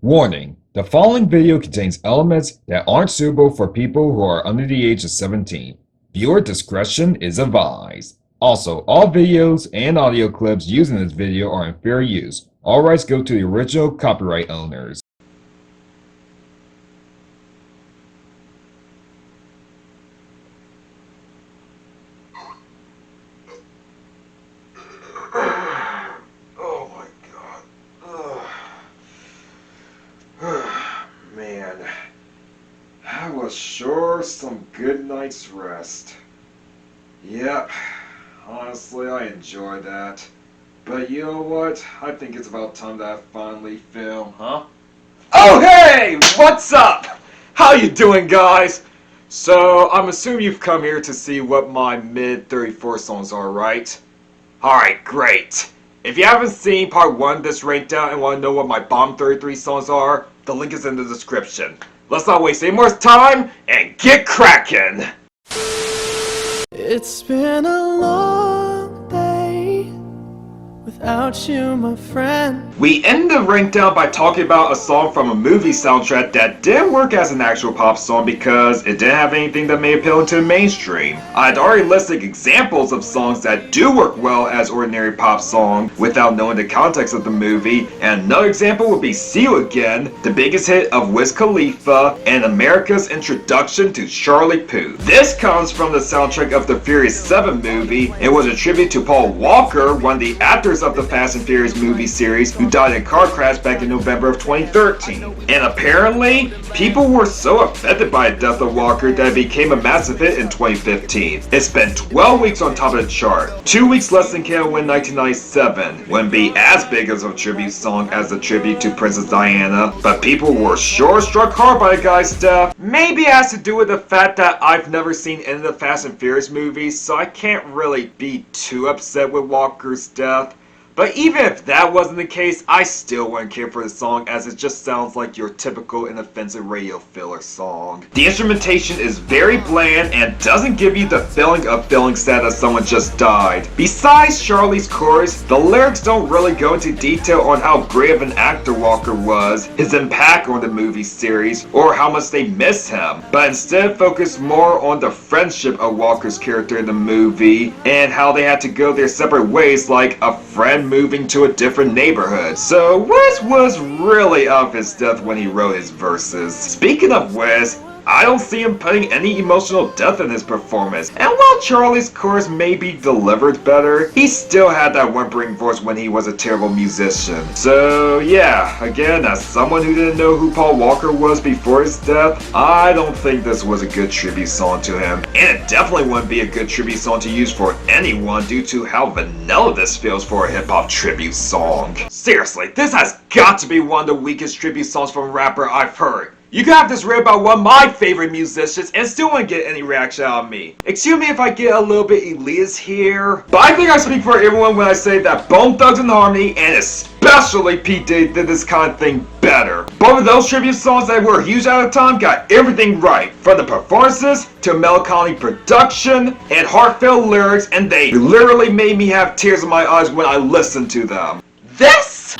Warning: the following video contains elements that aren't suitable for people who are under the age of 17. Viewer discretion is advised. Also, all videos and audio clips used in this video are in fair use. All rights go to the original copyright owners. Oh my god. Man, that was sure some good night's rest. Yep, honestly I enjoyed that. But you know what? I think it's about time that I finally film, huh? Oh hey! What's up? How you doing, guys? So, I'm assuming you've come here to see what my mid-34 songs are, right? Alright, great. If you haven't seen part 1 of this Rankdown and want to know what my bottom 33 songs are, the link is in the description. Let's not waste any more time and get cracking! It's been a long day without you, my friend. We end the Rankdown by talking about a song from a movie soundtrack that didn't work as an actual pop song because it didn't have anything that may appeal to the mainstream. I'd already listed examples of songs that do work well as ordinary pop songs without knowing the context of the movie, and another example would be See You Again, the biggest hit of Wiz Khalifa, and America's introduction to Charlie Puth. This comes from the soundtrack of the Furious 7 movie and was a tribute to Paul Walker, one of the actors of the Fast and Furious movie series who died in a car crash back in November of 2013. And apparently, people were so offended by the death of Walker that it became a massive hit in 2015. It spent 12 weeks on top of the chart, 2 weeks less than Canada in 1997, wouldn't be as big as a tribute song as the tribute to Princess Diana, but people were sure struck hard by the guy's death. Maybe it has to do with the fact that I've never seen any of the Fast and Furious movies, so I can't really be too upset with Walker's death. But even if that wasn't the case, I still wouldn't care for the song as it just sounds like your typical inoffensive radio filler song. The instrumentation is very bland and doesn't give you the feeling of feeling sad that someone just died. Besides Charlie's chorus, the lyrics don't really go into detail on how great of an actor Walker was, his impact on the movie series, or how much they miss him, but instead focus more on the friendship of Walker's character in the movie and how they had to go their separate ways like a friend moving to a different neighborhood. So Wiz was really of his depth when he wrote his verses. Speaking of Wiz, I don't see him putting any emotional depth in his performance, and while Charlie's chorus may be delivered better, he still had that whimpering voice when he was a terrible musician. So yeah, again, as someone who didn't know who Paul Walker was before his death, I don't think this was a good tribute song to him, and it definitely wouldn't be a good tribute song to use for anyone due to how vanilla this feels for a hip-hop tribute song. Seriously, this has got to be one of the weakest tribute songs from a rapper I've heard. You can have this read by one of my favorite musicians and still won't get any reaction out of me. Excuse me if I get a little bit elitist here, but I think I speak for everyone when I say that Bone Thugs-n-Harmony and especially P. Diddy did this kind of thing better. Both of those tribute songs that were huge at the time got everything right, from the performances to melancholy production and heartfelt lyrics, and they literally made me have tears in my eyes when I listened to them. This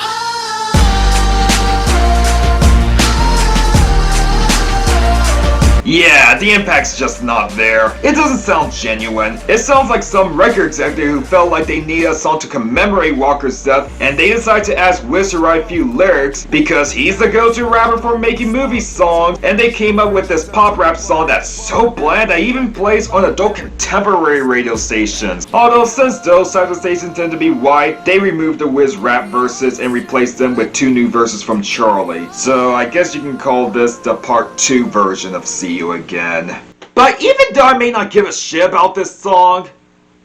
yeah, the impact's just not there. It doesn't sound genuine. It sounds like some record executive who felt like they needed a song to commemorate Walker's death, and they decided to ask Wiz to write a few lyrics because he's the go-to rapper for making movie songs, and they came up with this pop rap song that's so bland that even plays on adult contemporary radio stations. Although since those types of stations tend to be white, they removed the Wiz rap verses and replaced them with 2 new verses from Charlie. So I guess you can call this the part 2 version of See You Again. But even though I may not give a shit about this song,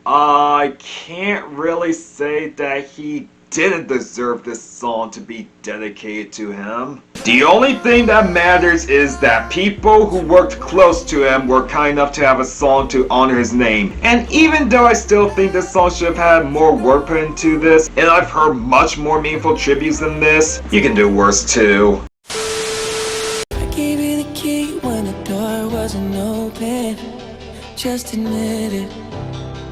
I can't really say that he didn't deserve this song to be dedicated to him. The only thing that matters is that people who worked close to him were kind enough to have a song to honor his name. And even though I still think this song should have had more work put into this, and I've heard much more meaningful tributes than this, you can do worse too. Wasn't open, just admit it.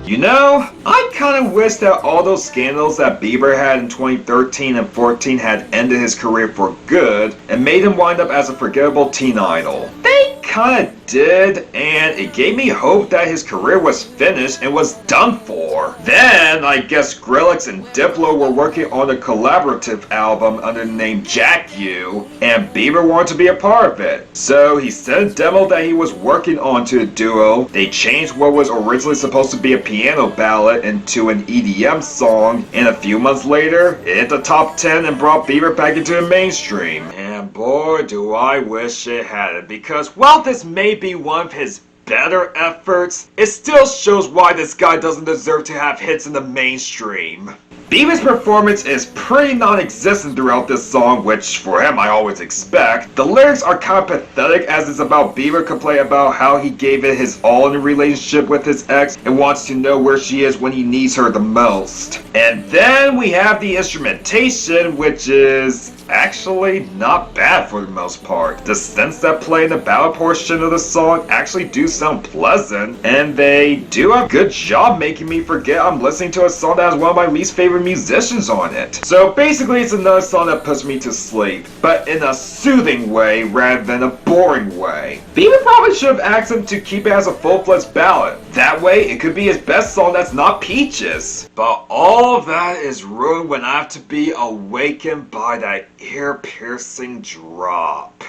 You know, I kinda wish that all those scandals that Bieber had in 2013 and 14 had ended his career for good and made him wind up as a forgettable teen idol. They kinda did, and it gave me hope that his career was finished and was done for. Then, I guess Skrillex and Diplo were working on a collaborative album under the name Jack U, and Bieber wanted to be a part of it. So he sent a demo that he was working on to the duo. They changed what was originally supposed to be a piano ballad into an EDM song, and a few months later, it hit the top 10 and brought Bieber back into the mainstream. And boy, do I wish it had, because while this may be one of his better efforts, it still shows why this guy doesn't deserve to have hits in the mainstream. Bieber's performance is pretty non-existent throughout this song, which for him I always expect. The lyrics are kind of pathetic as it's about Bieber complaining about how he gave it his all in a relationship with his ex and wants to know where she is when he needs her the most. And then we have the instrumentation, which is actually not bad for the most part. The synths that play in the ballad portion of the song actually do sound pleasant, and they do a good job making me forget I'm listening to a song that has one of my least favorite musicians on it. So basically it's another song that puts me to sleep, but in a soothing way rather than a boring way. Bieber probably should have asked him to keep it as a full-fledged ballad. That way it could be his best song that's not Peaches. But all of that is ruined when I have to be awakened by that ear-piercing drop.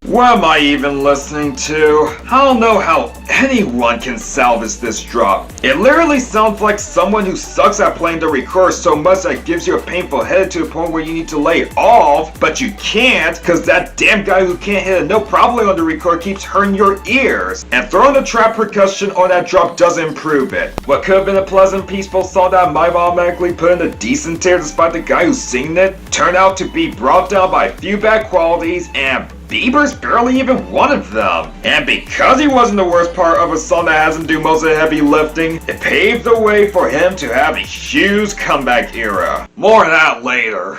What am I even listening to? I don't know how anyone can salvage this drop. It literally sounds like someone who sucks at playing the recorder so much that it gives you a painful headache to the point where you need to lay it off, but you can't because that damn guy who can't hit a note properly on the recorder keeps hurting your ears. And throwing the trap percussion on that drop doesn't improve it. What could have been a pleasant, peaceful song that I might have automatically put in a decent tier despite the guy who's singing it turned out to be brought down by a few bad qualities, and Bieber's barely even one of them. And because he wasn't the worst part of a song that has him do most of the heavy lifting, it paved the way for him to have a huge comeback era. More on that later.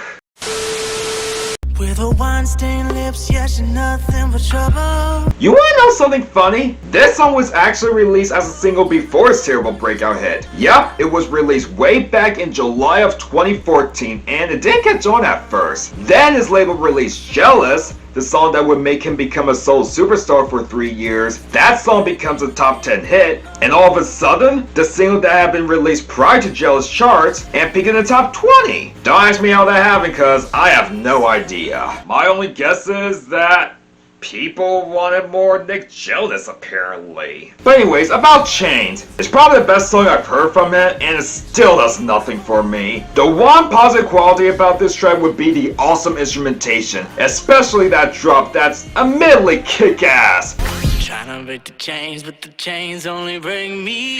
With her wine-stained lips, yeah, she's nothing but trouble. You wanna know something funny? This song was actually released as a single before its terrible breakout hit. Yup, it was released way back in July of 2014, and it didn't catch on at first. Then his label released Jealous, the song that would make him become a solo superstar for 3 years. That song becomes a top 10 hit, and all of a sudden, the single that had been released prior to Jealous charts and peaked in the top 20. Don't ask me how that happened, cause I have no idea. My only guess is that people wanted more Nick Jonas, apparently. But anyways, about Chains. It's probably the best song I've heard from him, and it still does nothing for me. The one positive quality about this track would be the awesome instrumentation, especially that drop that's admittedly kick-ass. Trying to break the chains, but the chains only bring me.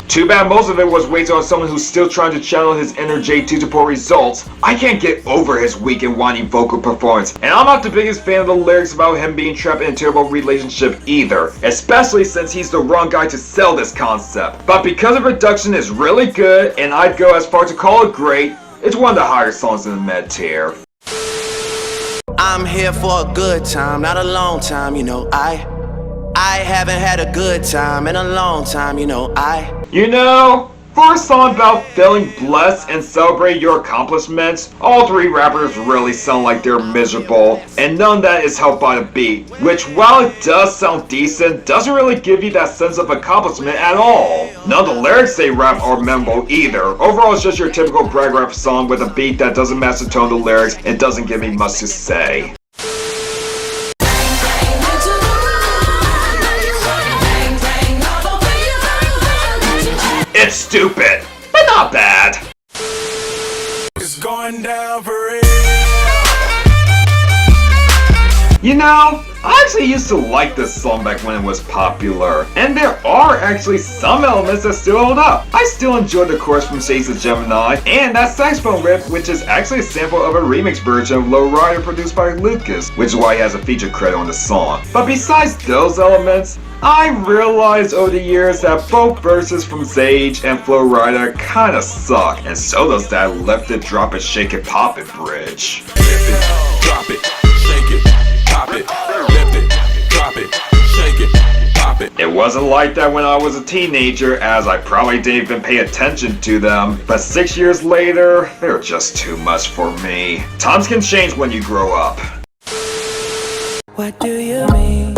Too bad most of it was wasted on someone who's still trying to channel his inner J2 to support results. I can't get over his weak and whiny vocal performance, and I'm not the biggest fan of the lyrics about him being trapped in a terrible relationship either, especially since he's the wrong guy to sell this concept. But because the production is really good, and I'd go as far to call it great, it's one of the higher songs in the med tier. I'm here for a good time, not a long time, you know. I haven't had a good time in a long time, you know. You know, for a song about feeling blessed and celebrate your accomplishments, all three rappers really sound like they're miserable, and none of that is helped by the beat, which while it does sound decent, doesn't really give you that sense of accomplishment at all. None of the lyrics they rap are memorable either. Overall, it's just your typical brag rap song with a beat that doesn't match the tone of the lyrics and doesn't give me much to say. It's stupid, but not bad. It's going down for real. You know, I actually used to like this song back when it was popular, and there are actually some elements that still hold up. I still enjoy the chorus from Shades of Gemini, and that saxophone riff, which is actually a sample of a remix version of Low Rider produced by Lucas, which is why he has a feature credit on the song. But besides those elements, I realized over the years that both verses from Sage and Flow Rider kinda suck, and so does that lift it, drop it, shake it, pop it bridge. Lift it, drop it, shake it, pop it. Lift it, drop it, shake it, pop it. It wasn't like that when I was a teenager, as I probably didn't even pay attention to them, but 6 years later, they're just too much for me. Times can change when you grow up. What do you mean?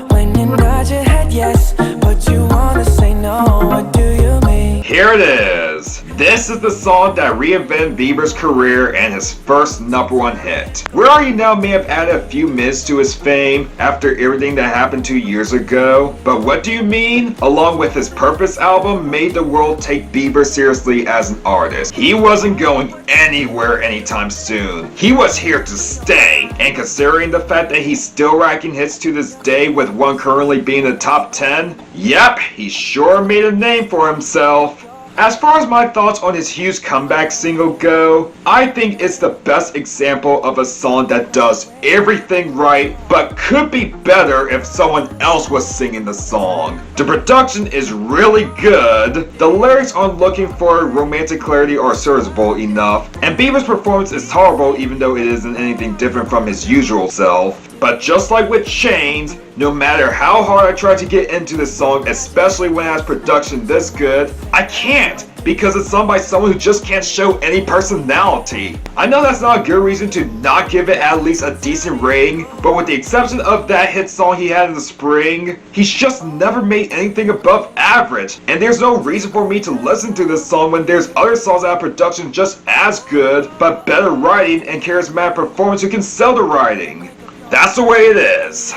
When you nod your head yes, but you wanna say no. What do you mean? Here it is. This is the song that reinvented Bieber's career and his first #1 hit. Where Are You Now may have added a few minutes to his fame after everything that happened 2 years ago, but What Do You Mean, along with his Purpose album, made the world take Bieber seriously as an artist. He wasn't going anywhere anytime soon. He was here to stay, and considering the fact that he's still racking hits to this day with one currently being in the top 10, yep, he sure made a name for himself. As far as my thoughts on his huge comeback single go, I think it's the best example of a song that does everything right, but could be better if someone else was singing the song. The production is really good, the lyrics on Looking for Romantic Clarity are serviceable enough, and Bieber's performance is tolerable even though it isn't anything different from his usual self. But just like with Chains, no matter how hard I try to get into this song, especially when it has production this good, I can't, because it's sung by someone who just can't show any personality. I know that's not a good reason to not give it at least a decent rating, but with the exception of that hit song he had in the spring, he's just never made anything above average, and there's no reason for me to listen to this song when there's other songs that have production just as good, but better writing and charismatic performance who can sell the writing. That's the way it is.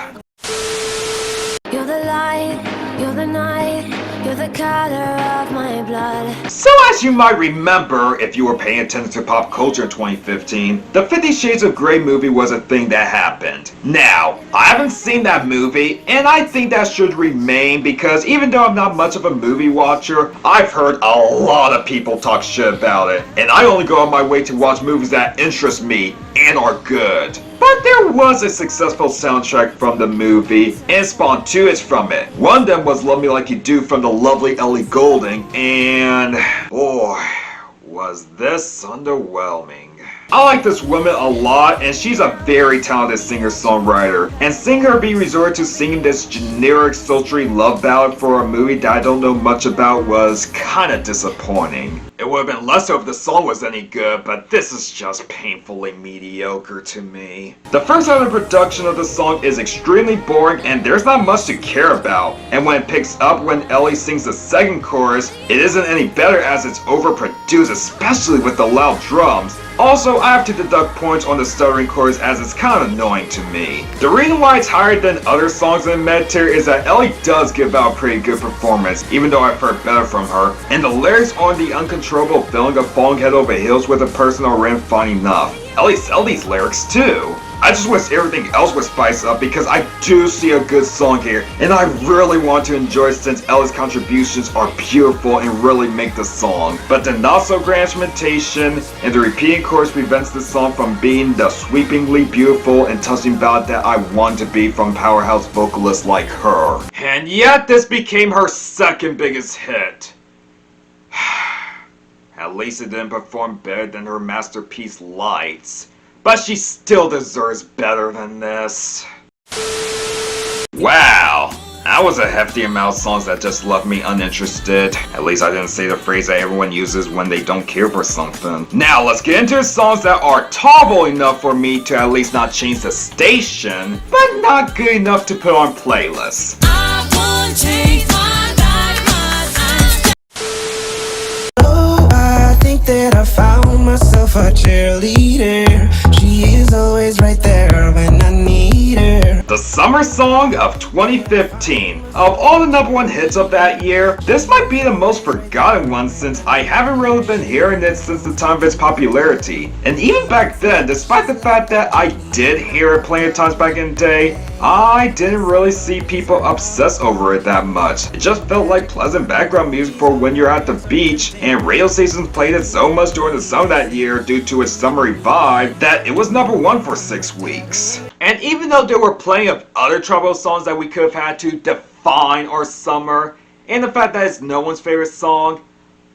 You're the light, you're the night, you're the color of my blood. So as you might remember, if you were paying attention to pop culture in 2015, the 50 Shades of Grey movie was a thing that happened. Now, I haven't seen that movie, and I think that should remain because even though I'm not much of a movie watcher, I've heard a lot of people talk shit about it, and I only go on my way to watch movies that interest me and are good. But there was a successful soundtrack from the movie, and spawned 2 hits from it. One of them was Love Me Like You Do from the lovely Ellie Goulding, and boy, was this underwhelming. I like this woman a lot, and she's a very talented singer-songwriter, and seeing her be resorted to singing this generic sultry love ballad for a movie that I don't know much about was kinda disappointing. It would have been less so if the song was any good, but this is just painfully mediocre to me. The first half of the production of the song is extremely boring and there's not much to care about, and when it picks up when Ellie sings the second chorus, it isn't any better as it's overproduced, especially with the loud drums. Also, I have to deduct points on the stuttering chorus as it's kind of annoying to me. The reason why it's higher than other songs in Med Tier is that Ellie does give out a pretty good performance, even though I've heard better from her, and the lyrics on the uncontrollable feeling of falling head over heels with a person are ran fine enough. Ellie sells these lyrics too. I just wish everything else was spiced up because I do see a good song here, and I really want to enjoy it since Ellie's contributions are beautiful and really make the song. But the not so grand instrumentation and the repeating chorus prevents the song from being the sweepingly beautiful and touching ballad that I want to be from powerhouse vocalists like her. And yet this became her second biggest hit. At least it didn't perform better than her masterpiece Lights. But she still deserves better than this. Wow, that was a hefty amount of songs that just left me uninterested. At least I didn't say the phrase that everyone uses when they don't care for something. Now let's get into the songs that are tolerable enough for me to at least not change the station, but not good enough to put on playlists. I won't change my life, Oh, I think that I found myself a cheerleader. She is always right there when I need her. The summer song of 2015. Of all the #1 hits of that year, this might be the most forgotten one since I haven't really been hearing it since the time of its popularity. And even back then, despite the fact that I did hear it plenty of times back in the day, I didn't really see people obsess over it that much. It just felt like pleasant background music for when you're at the beach, and radio stations played it so much during the summer that year due to its summery vibe that it was #1 for 6 weeks. And even though there were plenty of other trouble songs that we could have had to define our summer, and the fact that it's no one's favorite song,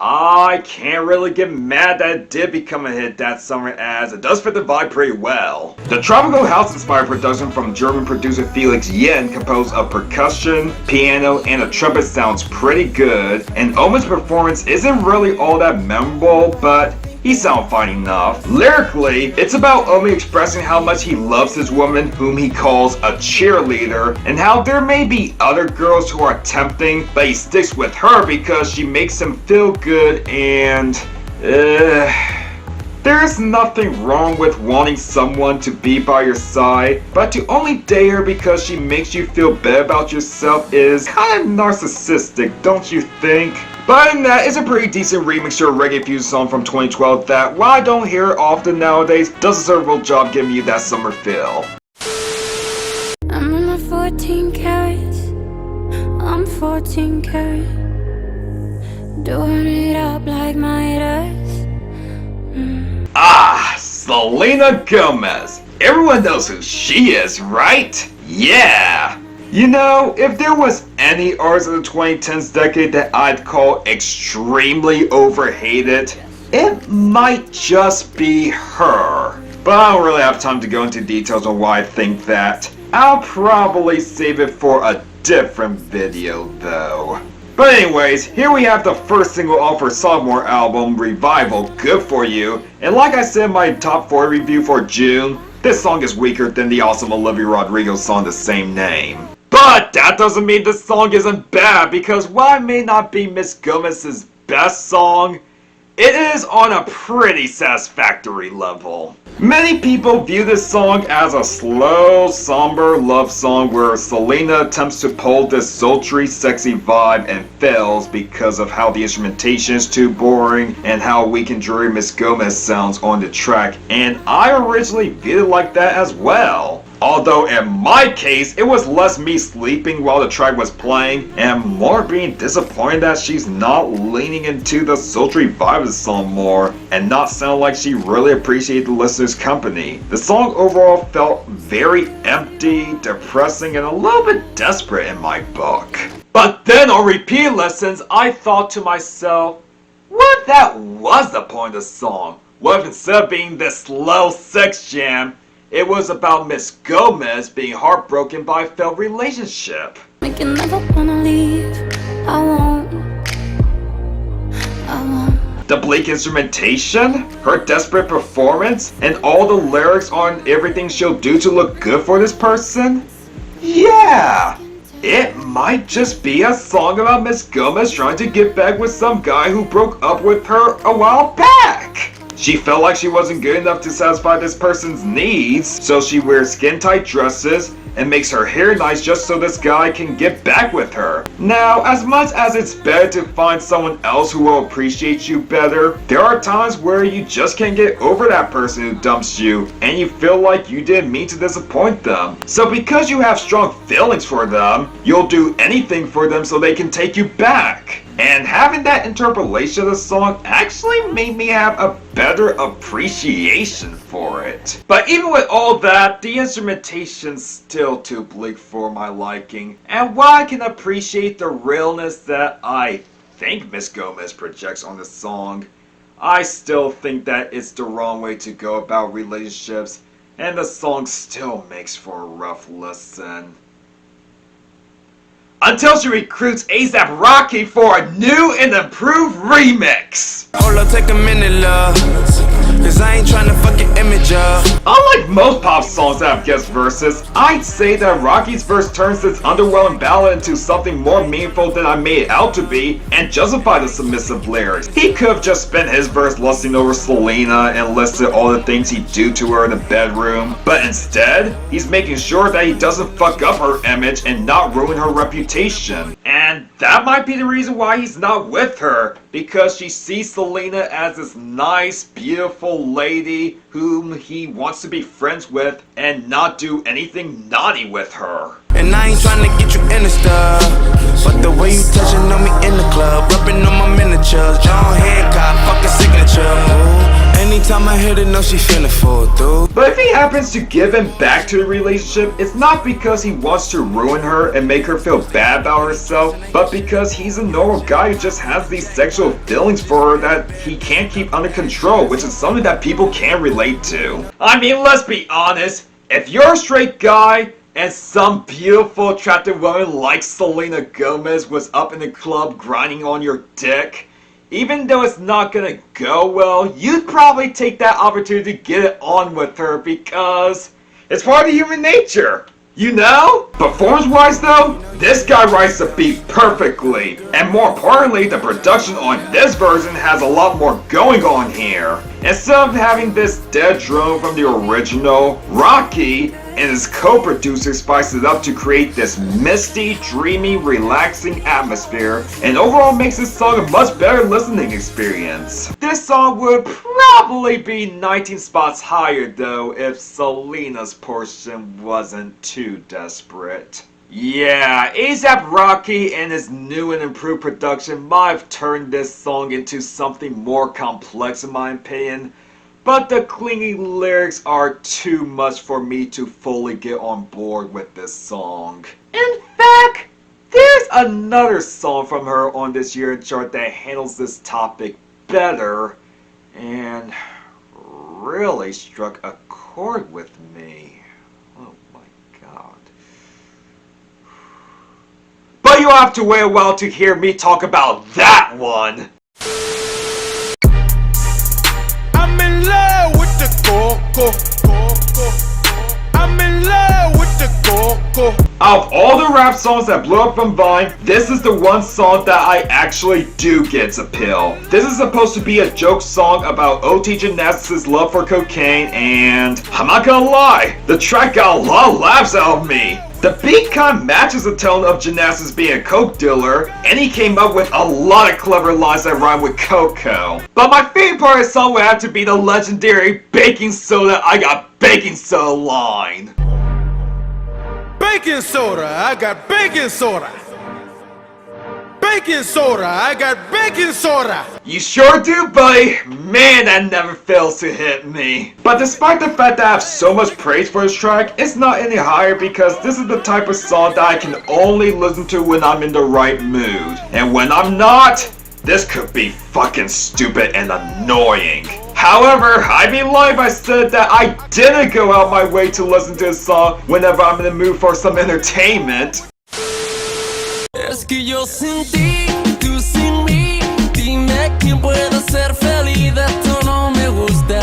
I can't really get mad that it did become a hit that summer, as it does fit the vibe pretty well. The tropical house-inspired production from German producer Felix Yen, composed of percussion, piano, and a trumpet, sounds pretty good, and Omen's performance isn't really all that memorable, but he sounds fine enough. Lyrically, it's about Omi expressing how much he loves his woman, whom he calls a cheerleader, and how there may be other girls who are tempting, but he sticks with her because she makes him feel good, and there's nothing wrong with wanting someone to be by your side, but to only date her because she makes you feel bad about yourself is kind of narcissistic, don't you think? But in that, it's a pretty decent remixture reggae fusion song from 2012 that, while I don't hear it often nowadays, does a serviceable job giving you that summer feel. I'm in my 14 carats. I'm 14 karat. Doing it up like my haters. Ah, Selena Gomez. Everyone knows who she is, right? Yeah! You know, if there was any artist of the 2010s decade that I'd call extremely overhated, it might just be her. But I don't really have time to go into details on why I think that. I'll probably save it for a different video though. But anyways, here we have the first single off her sophomore album, Revival, Good For You. And like I said in my top 4 review for June, this song is weaker than the awesome Olivia Rodrigo song the same name. But that doesn't mean this song isn't bad, because while it may not be Miss Gomez's best song, it is on a pretty satisfactory level. Many people view this song as a slow, somber love song where Selena attempts to pull this sultry, sexy vibe and fails because of how the instrumentation is too boring and how weak and dreary Miss Gomez sounds on the track, and I originally viewed it like that as well. Although in my case, it was less me sleeping while the track was playing and more being disappointed that she's not leaning into the sultry vibe of the song more and not sound like she really appreciated the listener's company. The song overall felt very empty, depressing, and a little bit desperate in my book. But then on repeat listens, I thought to myself, what if that was the point of the song? What if instead of being this slow sex jam, it was about Miss Gomez being heartbroken by a failed relationship? Make you never wanna leave. I won't. The bleak instrumentation, her desperate performance, and all the lyrics on everything she'll do to look good for this person? Yeah! It might just be a song about Miss Gomez trying to get back with some guy who broke up with her a while back. She felt like she wasn't good enough to satisfy this person's needs, so she wears skin-tight dresses and makes her hair nice just so this guy can get back with her. Now, as much as it's better to find someone else who will appreciate you better, there are times where you just can't get over that person who dumps you, and you feel like you didn't mean to disappoint them. So because you have strong feelings for them, you'll do anything for them so they can take you back. And having that interpolation of the song actually made me have a better appreciation for it. But even with all that, the instrumentation's still too bleak for my liking. And while I can appreciate the realness that I think Miss Gomez projects on the song, I still think that it's the wrong way to go about relationships, and the song still makes for a rough listen. Until she recruits A$AP Rocky for a new and improved remix. Hold up, take a minute, love. Cause I ain't tryna fuck your image up. Unlike most pop songs that have guest verses, I'd say that Rocky's verse turns this underwhelming ballad into something more meaningful than I made it out to be and justify the submissive lyrics. He could have just spent his verse lusting over Selena and listed all the things he'd do to her in the bedroom, but instead, he's making sure that he doesn't fuck up her image and not ruin her reputation. And that might be the reason why he's not with her, because she sees Selena as this nice, beautiful lady whom he wants to be friends with and not do anything naughty with her. And I ain't trying to get you in the stuff, but the way you touching on me in the club, rubbing on my miniatures, John Hancock, fucking signature. Ooh. Anytime I hit it, know she finna fall through. But if he happens to give him back to the relationship, it's not because he wants to ruin her and make her feel bad about herself, but because he's a normal guy who just has these sexual feelings for her that he can't keep under control, which is something that people can relate to. I mean, let's be honest, if you're a straight guy and some beautiful, attractive woman like Selena Gomez was up in the club grinding on your dick, even though it's not gonna go well, you'd probably take that opportunity to get it on with her because it's part of human nature, you know? Performance-wise though, this guy writes the beat perfectly, and more importantly, the production on this version has a lot more going on here. Instead of having this dead drone from the original, Rocky and his co-producer spice it up to create this misty, dreamy, relaxing atmosphere, and overall makes this song a much better listening experience. This song would probably be 19 spots higher though if Selena's portion wasn't too desperate. Yeah, A$AP Rocky and his new and improved production might have turned this song into something more complex in my opinion, but the clingy lyrics are too much for me to fully get on board with this song. In fact, there's another song from her on this year chart that handles this topic better and really struck a chord with me. Oh my god. But you'll have to wait a while to hear me talk about that one. I'm in love with the coco. I'm in love with the coco. Out of all the rap songs that blew up from Vine, this is the one song that I actually do get its appeal. This is supposed to be a joke song about OT Gymnastics' love for cocaine, and I'm not gonna lie, the track got a lot of laughs out of me. The beat kind of matches the tone of Gymnastics being a coke dealer, and he came up with a lot of clever lines that rhyme with cocoa. But my favorite part of the song would have to be the legendary baking soda, I got baking soda line. Baking soda, I got baking soda. Baking soda, I got baking soda. You sure do, buddy. Man, that never fails to hit me. But despite the fact that I have so much praise for this track, it's not any higher because this is the type of song that I can only listen to when I'm in the right mood. And when I'm not, this could be fucking stupid and annoying. However, I'd be lying if I said that I didn't go out my way to listen to this song whenever I'm in the mood for some entertainment. Es que yo sin ti, tú sin mí, dime quién puede ser feliz. Esto no me gusta,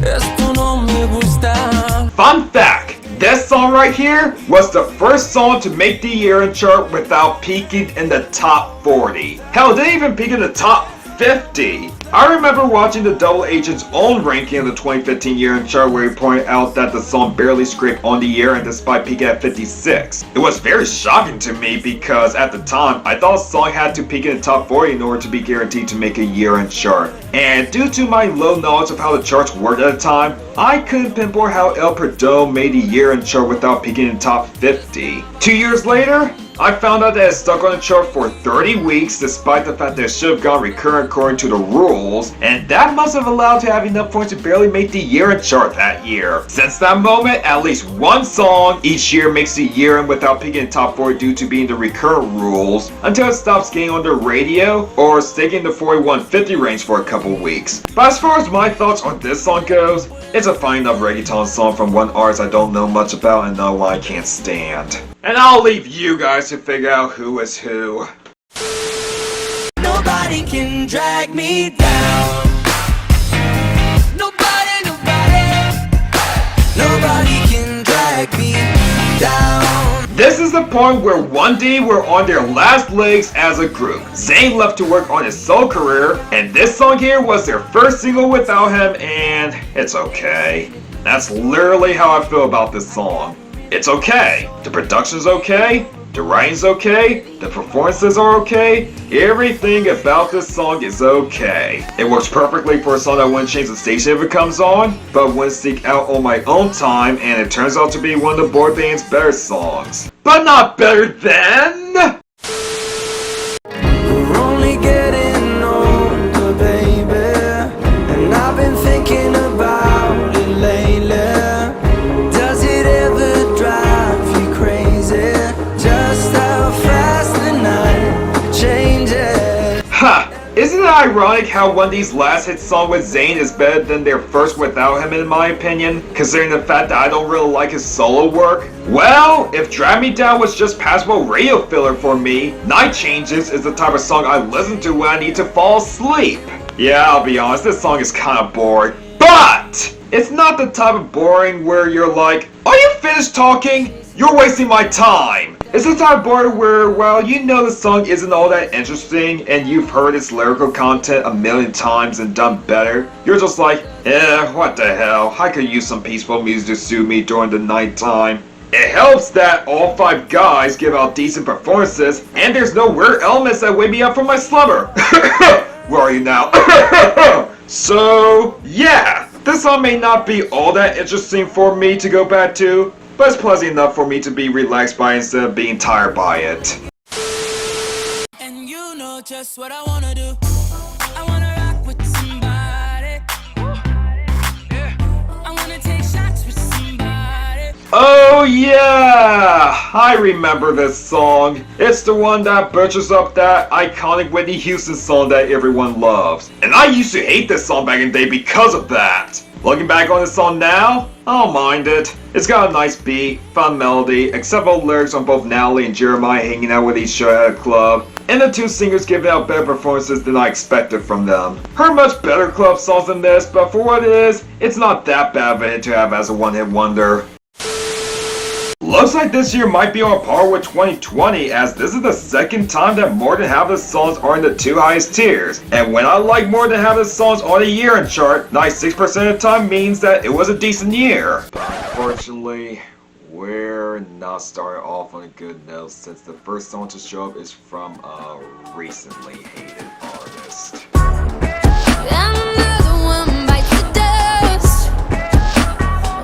esto no me gusta. Fun fact, this song right here was the first song to make the year-end chart without peaking in the top 40. Hell, it didn't even peak in the top 50. I remember watching the Double Agent's own ranking of the 2015 year-end chart where he pointed out that the song barely scraped on the year and despite peaking at 56. It was very shocking to me because at the time, I thought the song had to peak in the top 40 in order to be guaranteed to make a year-end chart. And due to my low knowledge of how the charts worked at the time, I couldn't pinpoint how El Perdón made a year-end chart without peaking in the top 50. 2 years later, I found out that it stuck on the chart for 30 weeks despite the fact that it should have gone recurrent according to the rules, and that must have allowed to have enough points to barely make the year-end chart that year. Since that moment, at least one song each year makes the year-end without peaking in top 40 due to being the recurrent rules, until it stops getting on the radio or sticking in the 41-50 range for a couple weeks. But as far as my thoughts on this song goes, it's a fine enough reggaeton song from one artist I don't know much about and another one I can't stand. And I'll leave you guys to figure out who is who. Nobody can drag me down. Nobody can drag me down. This is the point where 1D were on their last legs as a group. Zayn left to work on his solo career, and this song here was their first single without him, and it's okay. That's literally how I feel about this song. It's okay. The production's okay. The writing's okay, the performances are okay, everything about this song is okay. It works perfectly for a song that wouldn't change the station if it comes on, but wouldn't seek out on my own time, and it turns out to be one of the boy band's better songs. But not better than... We're only getting older, baby, and I've been thinking about it lately. Does it ever drive you crazy? Just how fast the night changes. Ha! Isn't it ironic how one of these last hit songs with Zayn is better than their first without him in my opinion, considering the fact that I don't really like his solo work? Well, if Drag Me Down was just passable radio filler for me, Night Changes is the type of song I listen to when I need to fall asleep. Yeah, I'll be honest, this song is kinda boring, but it's not the type of boring where you're like, are you finished talking? You're wasting my time! It's the type of boring where, while you know the song isn't all that interesting and you've heard its lyrical content a million times and done better, you're just like, what the hell, I could use some peaceful music to soothe me during the nighttime. It helps that all 5 guys give out decent performances and there's no weird elements that wake me up from my slumber. Where are you now? So, yeah, this song may not be all that interesting for me to go back to, but it's pleasant enough for me to be relaxed by instead of being tired by it. And you know just what I wanna do. I wanna rock with somebody. I wanna take shots with somebody. Oh yeah! I remember this song. It's the one that butchers up that iconic Whitney Houston song that everyone loves. And I used to hate this song back in the day because of that. Looking back on this song now, I don't mind it. It's got a nice beat, fun melody, acceptable lyrics on both Natalie and Jeremiah hanging out with each other at a club, and the 2 singers giving out better performances than I expected from them. Heard much better club songs than this, but for what it is, it's not that bad of a hit to have as a one-hit wonder. Looks like this year might be on par with 2020, as this is the second time that more than half of the songs are in the 2 highest tiers. And when I like more than half of the songs on the year-end chart, 96% of the time means that it was a decent year. But unfortunately, we're not starting off on a good note since the first song to show up is from a recently hated artist. Another one bites the dust.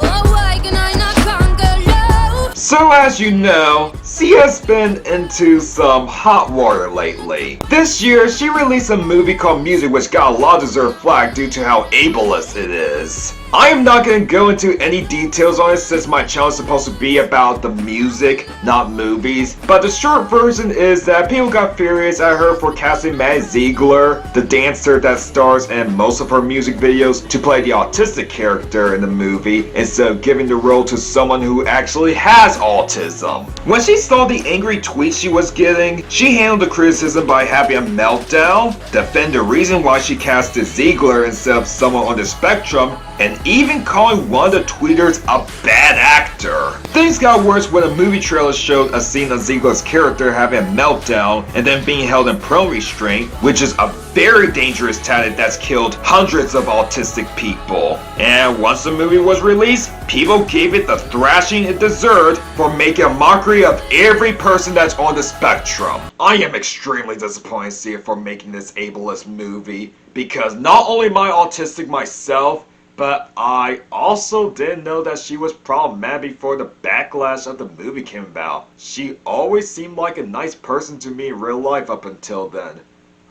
Oh, why can I not conquer love? So as you know, Sia's been into some hot water lately. This year, she released a movie called Music which got a lot of deserved flack due to how ableist it is. I am not going to go into any details on it since my channel is supposed to be about the music, not movies, but the short version is that people got furious at her for casting Maddie Ziegler, the dancer that stars in most of her music videos, to play the autistic character in the movie instead of giving the role to someone who actually has autism. When she saw the angry tweets she was getting, she handled the criticism by having a meltdown, defend the reason why she casted Ziegler instead of someone on the spectrum, and even calling one of the tweeters a bad actor. Things got worse when a movie trailer showed a scene of Ziegler's character having a meltdown and then being held in prone restraint, which is a very dangerous tactic that's killed hundreds of autistic people. And once the movie was released, people gave it the thrashing it deserved for making a mockery of every person that's on the spectrum. I am extremely disappointed to see it for making this ableist movie, because not only am I autistic myself, but I also didn't know that she was problematic before the backlash of the movie came about. She always seemed like a nice person to me in real life up until then.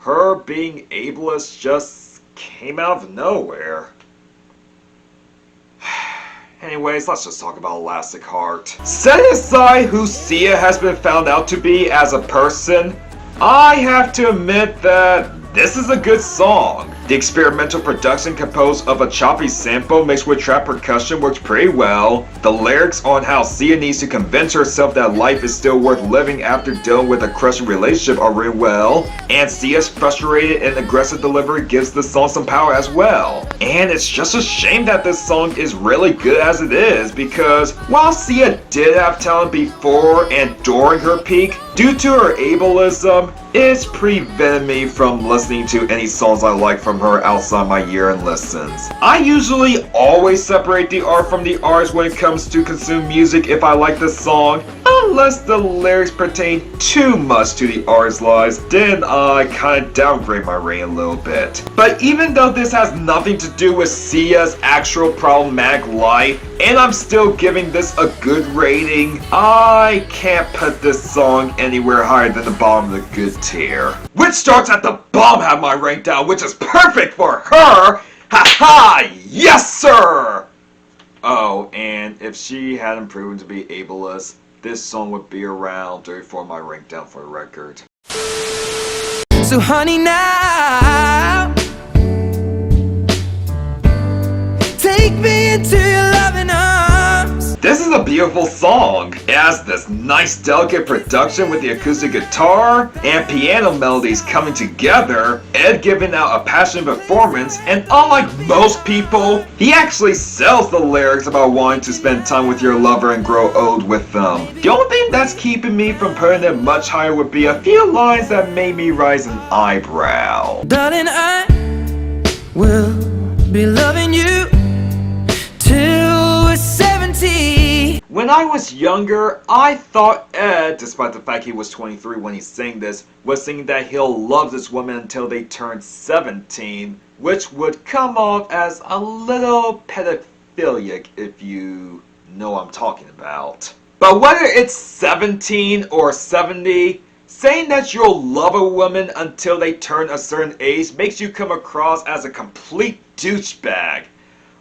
Her being ableist just came out of nowhere. Anyways, let's just talk about Elastic Heart. Setting aside who Sia has been found out to be as a person, I have to admit that this is a good song. The experimental production composed of a choppy sample mixed with trap percussion works pretty well. The lyrics on how Sia needs to convince herself that life is still worth living after dealing with a crushing relationship are really well. And Sia's frustrated and aggressive delivery gives the song some power as well. And it's just a shame that this song is really good as it is, because while Sia did have talent before and during her peak, due to her ableism, it's prevented me from listening to any songs I like from her outside my year-end listens. I usually always separate the art from the artist when it comes to consume music if I like the song. I unless the lyrics pertain too much to the artist's lives, then I kinda downgrade my rating a little bit. But even though this has nothing to do with Sia's actual problematic life, and I'm still giving this a good rating, I can't put this song anywhere higher than the bottom of the good tier. Which starts at the bottom have my rank down, which is perfect for her! Haha! Yes, sir! Oh, and if she hadn't proven to be ableist, this song would be around 34 my rank down for the record. So honey now, take me into your loving arms. This is a beautiful song. It has this nice delicate production with the acoustic guitar and piano melodies coming together, Ed giving out a passionate performance, and unlike most people, he actually sells the lyrics about wanting to spend time with your lover and grow old with them. The only thing that's keeping me from putting it much higher would be a few lines that made me raise an eyebrow. Darling, I will be loving you till we're 70. When I was younger, I thought Ed, despite the fact he was 23 when he sang this, was singing that he'll love this woman until they turn 17, which would come off as a little pedophilic if you know what I'm talking about. But whether it's 17 or 70, saying that you'll love a woman until they turn a certain age makes you come across as a complete douchebag.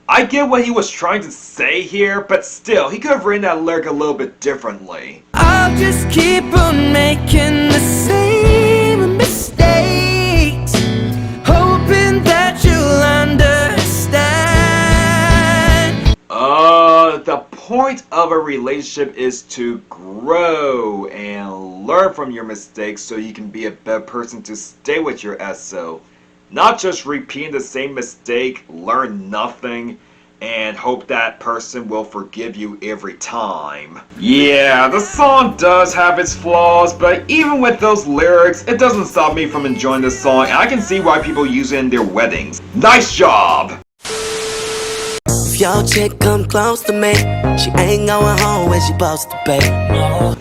I get what he was trying to say here, but still, he could have written that lyric a little bit differently. I'll just keep on making the same mistakes, hoping that you'll understand. The point of a relationship is to grow and learn from your mistakes so you can be a better person to stay with your SO. Not just repeating the same mistake, learn nothing, and hope that person will forgive you every time. Yeah, the song does have its flaws, but even with those lyrics, it doesn't stop me from enjoying the song, and I can see why people use it in their weddings. Nice job! If your chick come close to me, she ain't going home when she supposed to be.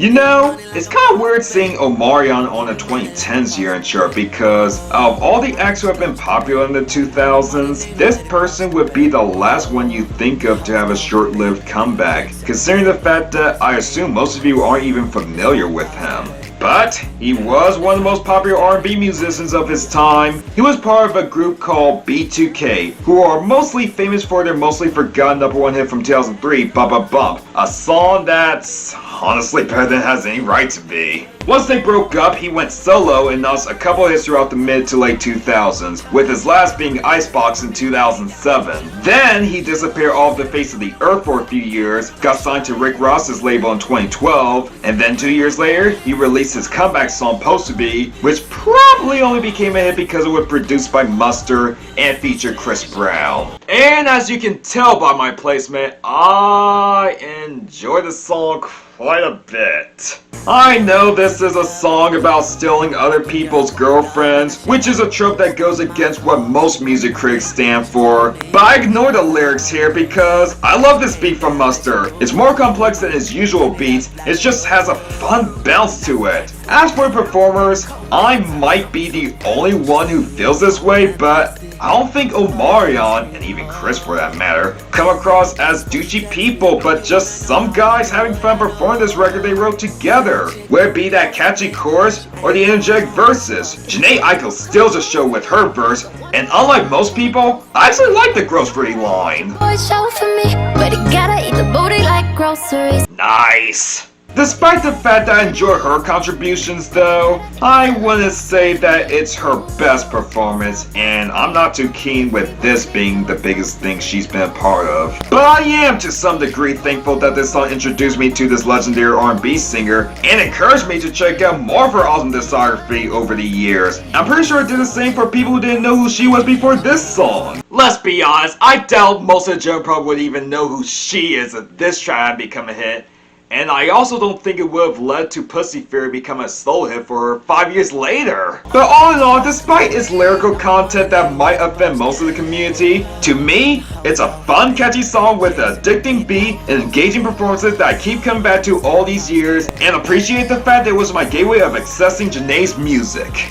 You know, it's kind of weird seeing Omarion on a 2010s year in chart because of all the acts who have been popular in the 2000s, this person would be the last one you think of to have a short-lived comeback, considering the fact that I assume most of you aren't even familiar with him. But he was one of the most popular R&B musicians of his time. He was part of a group called B2K, who are mostly famous for their mostly forgotten #1 hit from 2003, Bump Bump Bump, a song that's honestly better than it has any right to be. Once they broke up, he went solo and announced a couple hits throughout the mid to late 2000s, with his last being Icebox in 2007. Then he disappeared off the face of the earth for a few years, got signed to Rick Ross's label in 2012, and then 2 years later, he released his comeback song Supposed to Be, which probably only became a hit because it was produced by Mustard and featured Chris Brown. And as you can tell by my placement, I enjoy the song quite a bit. I know this is a song about stealing other people's girlfriends, which is a trope that goes against what most music critics stand for, but I ignore the lyrics here because I love this beat from Mustard. It's more complex than his usual beats, it just has a fun bounce to it. As for performers, I might be the only one who feels this way, but I don't think Omarion, and even Chris for that matter, come across as douchey people, but just some guys having fun performing this record they wrote together. Whether it be that catchy chorus or the energetic verses, Janae Aiko steals the show with her verse, and unlike most people, I actually like the grocery line. Show for me, but you gotta eat the booty like groceries. Nice! Despite the fact that I enjoy her contributions though, I wouldn't say that it's her best performance, and I'm not too keen with this being the biggest thing she's been a part of. But I am to some degree thankful that this song introduced me to this legendary R&B singer and encouraged me to check out more of her awesome discography over the years. I'm pretty sure it did the same for people who didn't know who she was before this song. Let's be honest, I doubt most of the general public would even know who she is if this track had become a hit. And I also don't think it would have led to Pussy Fairy becoming a solo hit for her 5 years later. But all in all, despite its lyrical content that might offend most of the community, to me, it's a fun, catchy song with an addicting beat and engaging performances that I keep coming back to all these years, and appreciate the fact that it was my gateway of accessing Janae's music.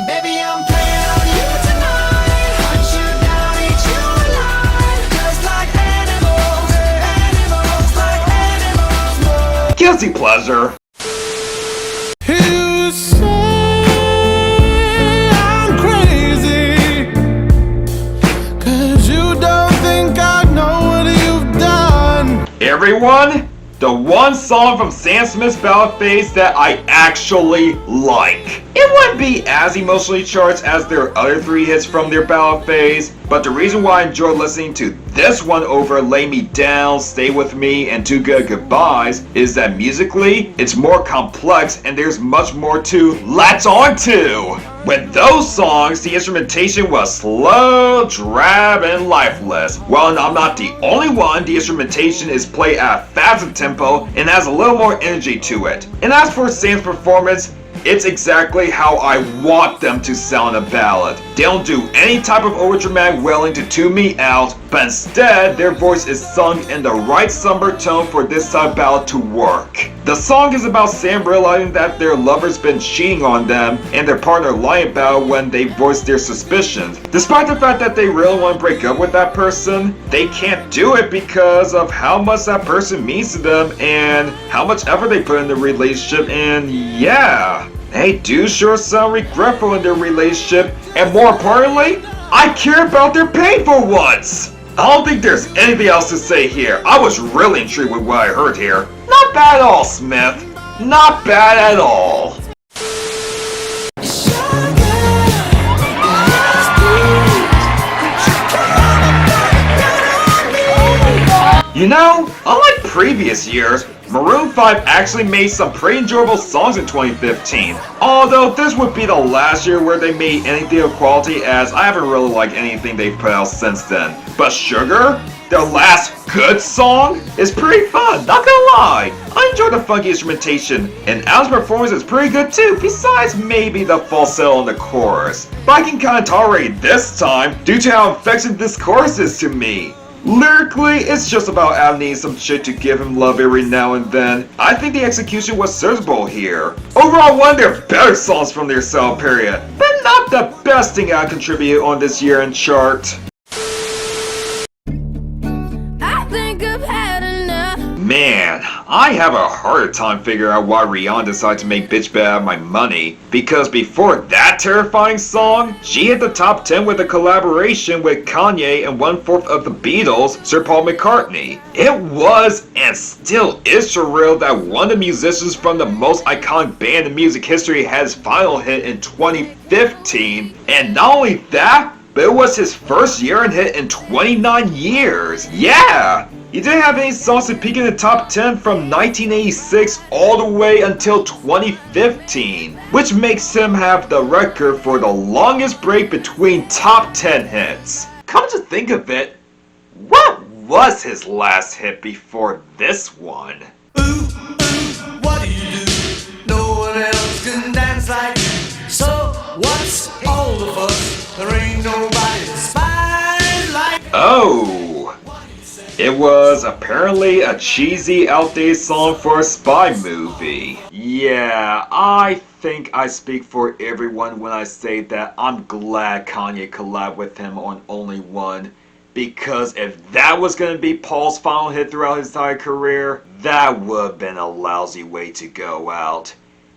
Baby, I'm playing on you tonight. Hunt you down, eat you alive. Just like animals, animals, like animals. Guilty pleasure. You say I'm crazy, 'cause you don't think I know what you've done. Everyone, the one song from Sam Smith's ballad phase that I actually like. It wouldn't be as emotionally charged as their other 3 hits from their ballad phase, but the reason why I enjoy listening to this one over Lay Me Down, Stay With Me, and Two Good Goodbyes is that musically, it's more complex and there's much more to latch on to. With those songs, the instrumentation was slow, drab, and lifeless. While I'm not the only one, the instrumentation is played at a faster tempo and has a little more energy to it. And as for Sam's performance, it's exactly how I want them to sound a ballad. They don't do any type of overdramatic wailing to tune me out, but instead, their voice is sung in the right somber tone for this type of ballad to work. The song is about Sam realizing that their lover's been cheating on them and their partner lying about when they voice their suspicions. Despite the fact that they really want to break up with that person, they can't do it because of how much that person means to them and how much effort they put in the relationship, and yeah. They do sure sound regretful in their relationship, and more importantly, I care about their pain for once! I don't think there's anything else to say here. I was really intrigued with what I heard here. Not bad at all, Smith. Not bad at all. You know, unlike previous years, Maroon 5 actually made some pretty enjoyable songs in 2015. Although this would be the last year where they made anything of quality, as I haven't really liked anything they've put out since then. But Sugar, their last good song, is pretty fun, not gonna lie. I enjoy the funky instrumentation, and Al's performance is pretty good too, besides maybe the falsetto on the chorus. But I can kinda tolerate it this time, due to how infectious this chorus is to me. Lyrically, it's just about Al needing some shit to give him love every now and then. I think the execution was serviceable here. Overall, one of their better songs from their solo period, but not the best thing I contributed on this year-end chart. I think I've had enough. Man, I have a harder time figuring out why Rihanna decided to make Bitch Bet Out of My Money, because before that terrifying song, she hit the top 10 with a collaboration with Kanye and 1/4 of the Beatles, Sir Paul McCartney. It was and still is surreal that one of the musicians from the most iconic band in music history had his final hit in 2015, and not only that, but it was his first year-end hit in 29 years. Yeah! He didn't have any songs to peak in the top 10 from 1986 all the way until 2015, which makes him have the record for the longest break between top 10 hits. Come to think of it, what was his last hit before this one? What do you do? No one else can dance like you. So what's all of us? There ain't nobody spies like. Oh. It was apparently a cheesy, outdated song for a spy movie. Yeah, I think I speak for everyone when I say that I'm glad Kanye collabed with him on Only One, because if that was going to be Paul's final hit throughout his entire career, that would have been a lousy way to go out.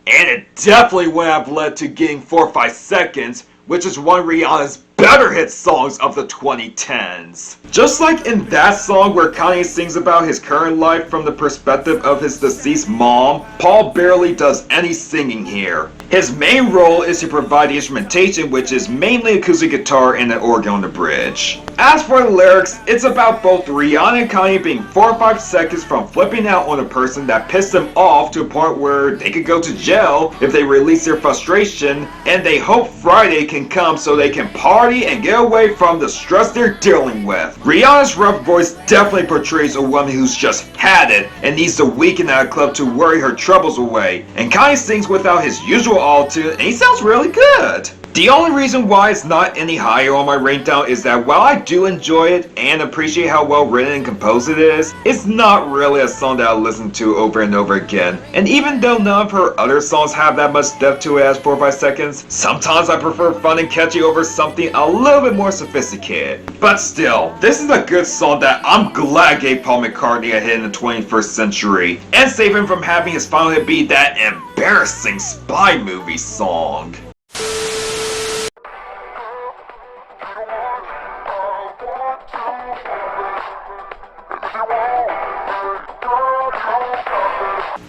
And it definitely would have led to getting 4 or 5 Seconds, which is one of Rihanna's better hit songs of the 2010s. Just like in that song where Kanye sings about his current life from the perspective of his deceased mom, Paul barely does any singing here. His main role is to provide the instrumentation, which is mainly acoustic guitar and an organ on the bridge. As for the lyrics, it's about both Rihanna and Kanye being 4 or 5 seconds from flipping out on a person that pissed them off to a point where they could go to jail if they release their frustration, and they hope Friday can come so they can party and get away from the stress they're dealing with. Rihanna's rough voice definitely portrays a woman who's just had it and needs the weekend at a club to worry her troubles away, and Kanye sings without his usual auto-tune and he sounds really good. The only reason why it's not any higher on my Rankdown is that while I do enjoy it and appreciate how well written and composed it is, it's not really a song that I'll listen to over and over again. And even though none of her other songs have that much depth to it as 4 or 5 seconds, sometimes I prefer fun and catchy over something a little bit more sophisticated. But still, this is a good song that I'm glad gave Paul McCartney a hit in the 21st century and saved him from having his final hit be that embarrassing spy movie song.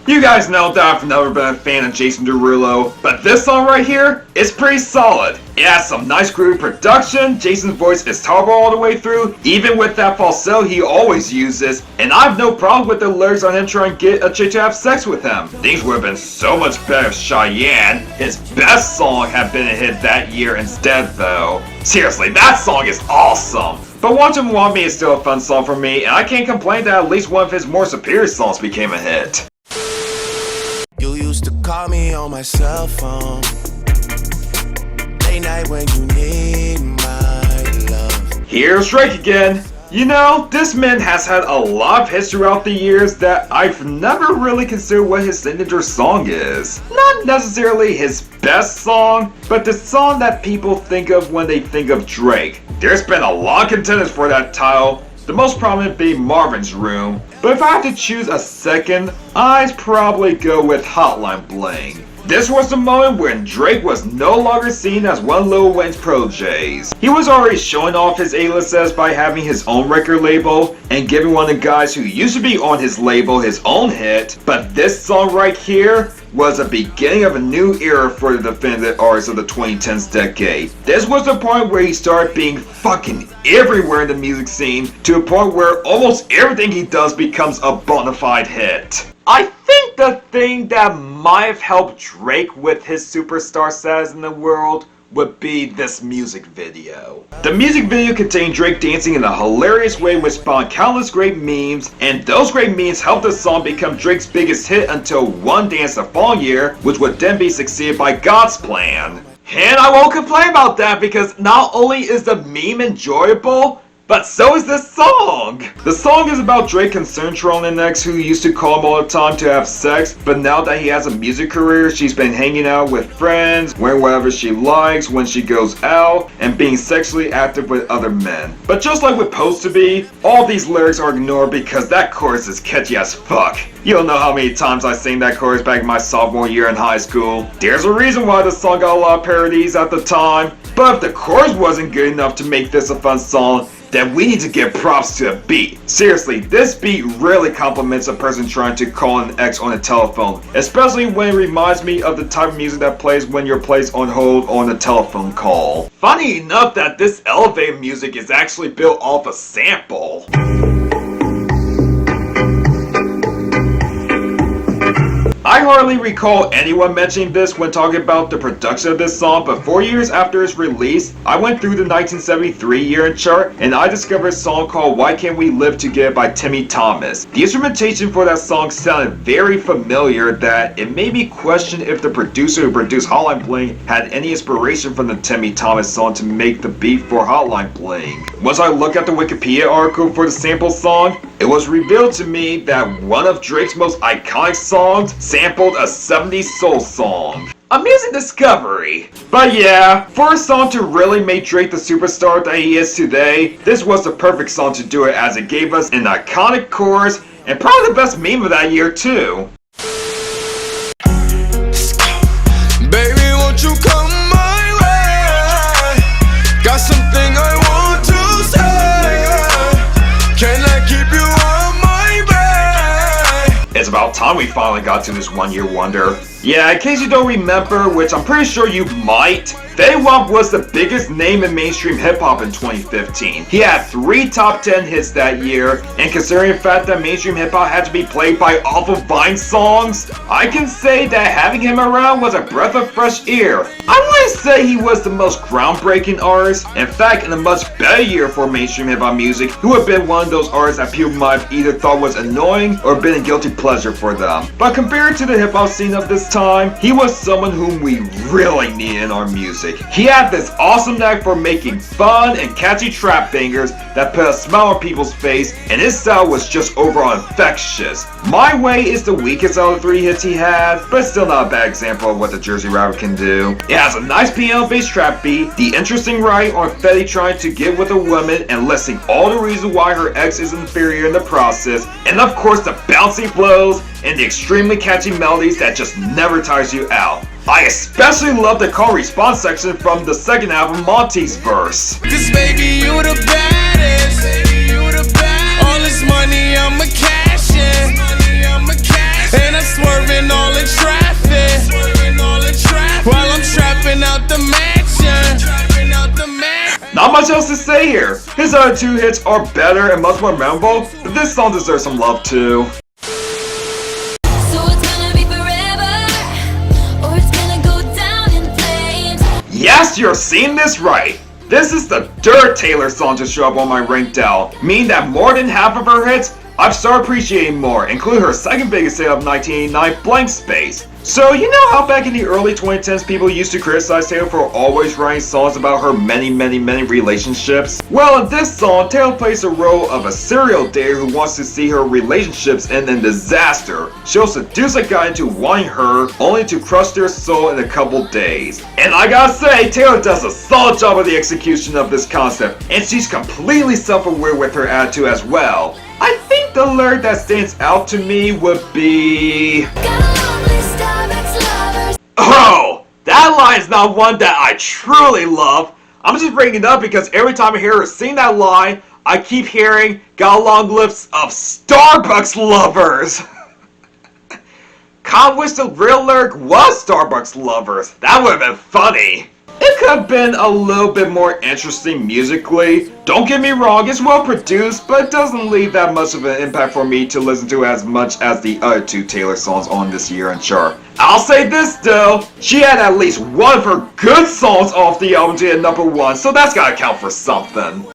You guys know that I've never been a fan of Jason Derulo, but this song right here is pretty solid. It has some nice groovy production, Jason's voice is tolerable all the way through, even with that falsetto he always uses, and I have no problem with the lyrics on him trying to get a chick to have sex with him. Things would have been so much better if Cheyenne, his best song, had been a hit that year instead though. Seriously, that song is awesome! But Want You Want Me is still a fun song for me, and I can't complain that at least one of his more superior songs became a hit. You used to call me on my cell phone late night when you need my love. Here's Drake again. You know, this man has had a lot of hits throughout the years that I've never really considered what his signature song is. Not necessarily his best song, but the song that people think of when they think of Drake. There's been a lot of contenders for that title, the most prominent being Marvin's Room, but if I had to choose a second, I'd probably go with Hotline Bling. This was the moment when Drake was no longer seen as one of Lil Wayne's proteges. He was already showing off his A-list status by having his own record label and giving one of the guys who used to be on his label his own hit, but this song right here was the beginning of a new era for the definitive artist of the 2010s decade. This was the point where he started being fucking everywhere in the music scene to a point where almost everything he does becomes a bona fide hit. I think the thing that might have helped Drake with his superstar status in the world would be this music video. The music video contained Drake dancing in a hilarious way which spawned countless great memes, and those great memes helped the song become Drake's biggest hit until One Dance the following year, which would then be succeeded by God's Plan. And I won't complain about that because not only is the meme enjoyable, but so is this song! The song is about Drake concentrating on an ex who used to call him all the time to have sex, but now that he has a music career, she's been hanging out with friends, wearing whatever she likes when she goes out, and being sexually active with other men. But just like with Supposed to Be, all these lyrics are ignored because that chorus is catchy as fuck. You don't know how many times I sang that chorus back in my sophomore year in high school. There's a reason why this song got a lot of parodies at the time, but if the chorus wasn't good enough to make this a fun song, then we need to give props to the beat. Seriously, this beat really compliments a person trying to call an ex on a telephone, especially when it reminds me of the type of music that plays when you're placed on hold on a telephone call. Funny enough that this elevator music is actually built off a sample. I hardly recall anyone mentioning this when talking about the production of this song, but 4 years after its release, I went through the 1973 year-end chart and I discovered a song called Why Can't We Live Together by Timmy Thomas. The instrumentation for that song sounded very familiar that it made me question if the producer who produced Hotline Bling had any inspiration from the Timmy Thomas song to make the beat for Hotline Bling. Once I looked at the Wikipedia article for the sample song, it was revealed to me that one of Drake's most iconic songs sampled a 70s soul song. Amazing discovery. But yeah, for a song to really make Drake the superstar that he is today, this was the perfect song to do it as it gave us an iconic chorus and probably the best meme of that year too. Baby, won't you come my way? Got something I want to say. Can I keep you on my bed? It's about time we finally got to this one-year wonder. Yeah, in case you don't remember, which I'm pretty sure you might, Fetty Wap was the biggest name in mainstream hip-hop in 2015. He had 3 top 10 hits that year, and considering the fact that mainstream hip-hop had to be played by awful Vine songs, I can say that having him around was a breath of fresh air. I wouldn't say he was the most groundbreaking artist. In fact, in a much better year for mainstream hip-hop music, he would have been one of those artists that people might have either thought was annoying or been a guilty pleasure for them. But compared to the hip-hop scene of this time, he was someone whom we really need in our music. He had this awesome knack for making fun and catchy trap bangers that put a smile on people's face, and his style was just overall infectious. My Way is the weakest out of the 3 hits he had, but it's still not a bad example of what the Jersey rapper can do. It has a nice piano-based trap beat, the interesting writing on Fetty trying to get with a woman and listing all the reasons why her ex is inferior in the process, and of course the bouncy flows and the extremely catchy melodies that just never tires you out. I especially love the call response section from the second album, Monty's verse. Cause baby, you the baddest. All this money, I'ma cash in. And I'm swerving all the traffic. While I'm trapping out the mansion. Not much else to say here. His other 2 hits are better and much more memorable, but this song deserves some love too. Yes, you're seeing this right. This is the third Taylor song to show up on my Rankdown, meaning that more than half of her hits I've started appreciating more, including her second biggest hit of 1989, Blank Space. So you know how back in the early 2010s people used to criticize Taylor for always writing songs about her many relationships? Well, in this song, Taylor plays the role of a serial dater who wants to see her relationships end in disaster. She'll seduce a guy into wanting her, only to crush their soul in a couple days. And I gotta say, Taylor does a solid job of the execution of this concept, and she's completely self-aware with her attitude as well. I think the lyric that stands out to me would be... Oh! That line is not one that I truly love. I'm just bringing it up because every time I hear her sing that line, I keep hearing got long lips of Starbucks lovers. Kinda wish the real lyric was Starbucks lovers. That would have been funny. It could have been a little bit more interesting musically. Don't get me wrong, it's well produced, but it doesn't leave that much of an impact for me to listen to as much as the other 2 Taylor songs on this year-end chart. I'll say this though, she had at least one of her good songs off the album to hit #1, so that's gotta count for something.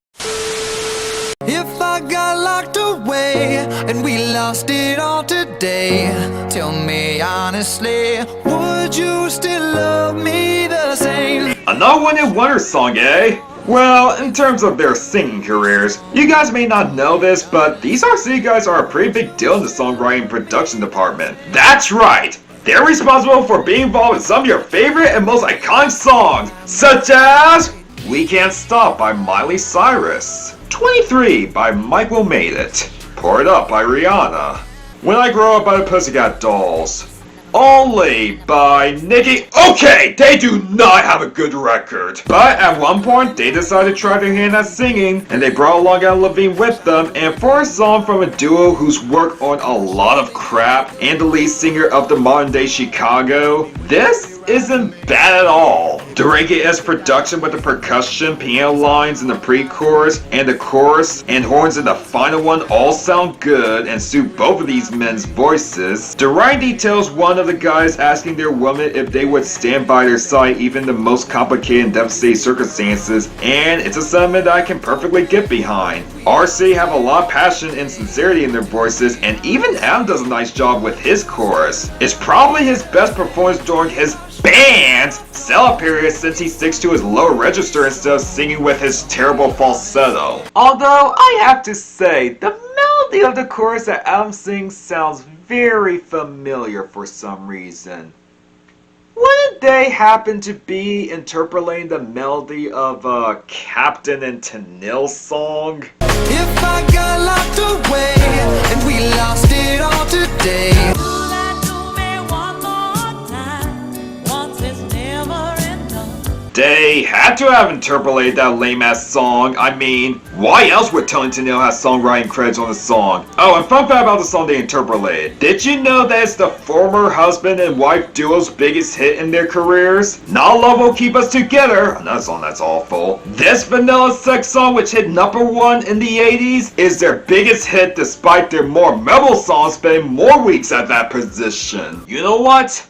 If I got locked away and we lost it all today, tell me honestly, would you still love me the same? Another one-hit wonder song, eh? Well, in terms of their singing careers, you guys may not know this, but these RC guys are a pretty big deal in the songwriting and production department. That's right! They're responsible for being involved in some of your favorite and most iconic songs, such as We Can't Stop by Miley Cyrus, 23 by Mike Will Made It, Pour It Up by Rihanna, When I Grow Up by the Pussycat Dolls, Only by Nicki. Okay, they do not have a good record. But at one point, they decided to try their hand at singing, and they brought along Adam Levine with them, and for a song from a duo who's worked on a lot of crap, and the lead singer of the modern day Chicago, this isn't bad at all. The reggae-esque production with the percussion, piano lines in the pre-chorus, and the chorus, and horns in the final one all sound good and suit both of these men's voices. The writing details one of the guys asking their woman if they would stand by their side even in the most complicated and devastating circumstances, and it's a sentiment that I can perfectly get behind. RC have a lot of passion and sincerity in their voices, and even Adam does a nice job with his chorus. It's probably his best performance during his band's sellout period since he sticks to his low register instead of singing with his terrible falsetto. Although, I have to say, the melody of the chorus that Adam sings sounds very familiar for some reason. Wouldn't they happen to be interpolating the melody of Captain and Tennille's song? If I got locked away and we lost it all today. They had to have interpolated that lame-ass song. I mean, why else would Tony Tennille have songwriting credits on the song? Oh, and fun fact about the song they interpolated. Did you know that it's the former husband and wife duo's biggest hit in their careers? Not Love Will Keep Us Together, another song that's awful. This Vanilla Sex song, which hit #1 in the 80s, is their biggest hit despite their more memorable songs spending more weeks at that position. You know what?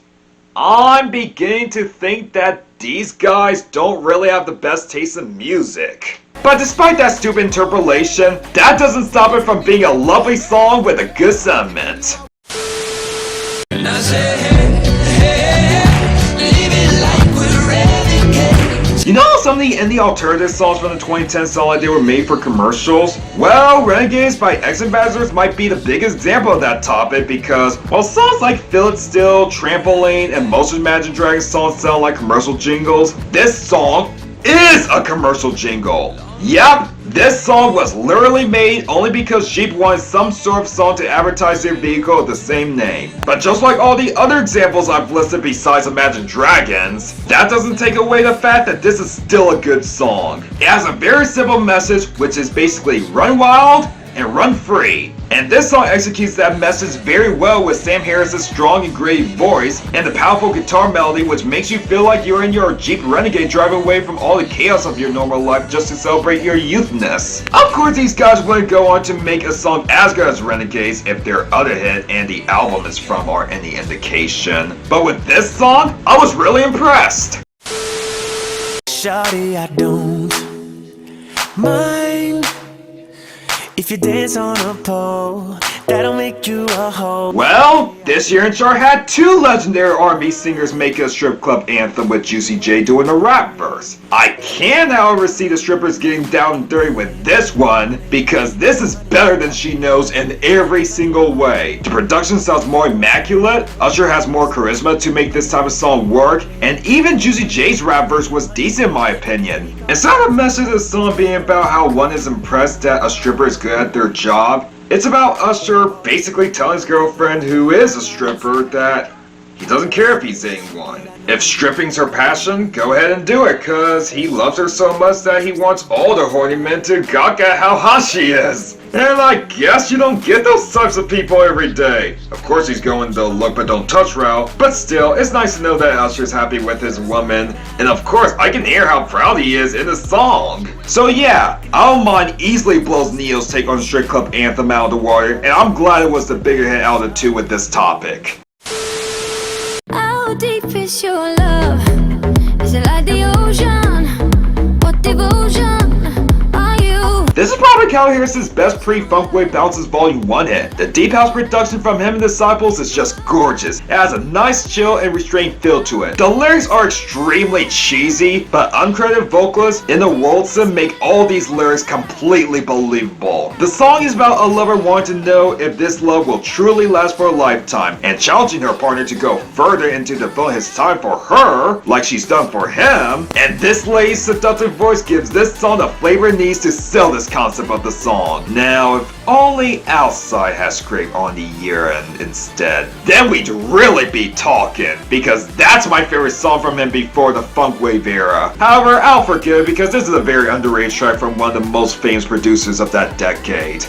I'm beginning to think that these guys don't really have the best taste in music. But despite that stupid interpolation, that doesn't stop it from being a lovely song with a good sentiment. You know some of the indie alternative songs from the 2010s sound like they were made for commercials? Well, Renegades by X-Ambassadors might be the biggest example of that topic because while songs like Feel It Still, Trampoline, and most of Imagine Dragons songs sound like commercial jingles, this song is a commercial jingle. Yep, this song was literally made only because Jeep wanted some sort of song to advertise their vehicle with the same name. But just like all the other examples I've listed besides Imagine Dragons, that doesn't take away the fact that this is still a good song. It has a very simple message, which is basically run wild and run free. And this song executes that message very well with Sam Harris's strong and gritty voice and the powerful guitar melody which makes you feel like you're in your Jeep Renegade driving away from all the chaos of your normal life just to celebrate your youthness. Of course these guys wouldn't go on to make a song as good as Renegades if their other hit and the album is from are any indication. But with this song, I was really impressed. Shawty, I don't mind if you dance on a pole, that'll make you a hoe. Well, this year in chart had two legendary R&B singers make a strip club anthem with Juicy J doing a rap verse. I can however see the strippers getting down and dirty with this one because this is better than She Knows in every single way. The production sounds more immaculate, Usher has more charisma to make this type of song work, and even Juicy J's rap verse was decent in my opinion. Instead of the message of the song being about how one is impressed that a stripper is good at their job, it's about Usher basically telling his girlfriend who is a stripper that he doesn't care if he's dating one. If stripping's her passion, go ahead and do it cause he loves her so much that he wants all the horny men to gawk at how hot she is. And I guess you don't get those types of people every day. Of course he's going the look but don't touch route, but still, it's nice to know that Usher's happy with his woman. And of course, I can hear how proud he is in the song. So yeah, I don't mind easily blows Neo's take on the strip club anthem out of the water, and I'm glad it was the bigger hit out of the two with this topic. How deep is your love? Is it like the ocean? What devotion are you? This is probably Calvin Harris's best pre-Funk Wave Bounces Volume 1 hit. The deep house production from him and Disciples is just gorgeous. It has a nice chill and restrained feel to it. The lyrics are extremely cheesy, but uncredited vocalists in the world sim make all these lyrics completely believable. The song is about a lover wanting to know if this love will truly last for a lifetime, and challenging her partner to go further into devoting his time for her, like she's done for him, and this lady's seductive voice gives this song the flavor it needs to sell this concept of the song. Now, if only Outside had scraped on the year end instead, then we'd really be talking, because that's my favorite song from him before the funk wave era. However, I'll forgive it because this is a very underrated track from one of the most famous producers of that decade.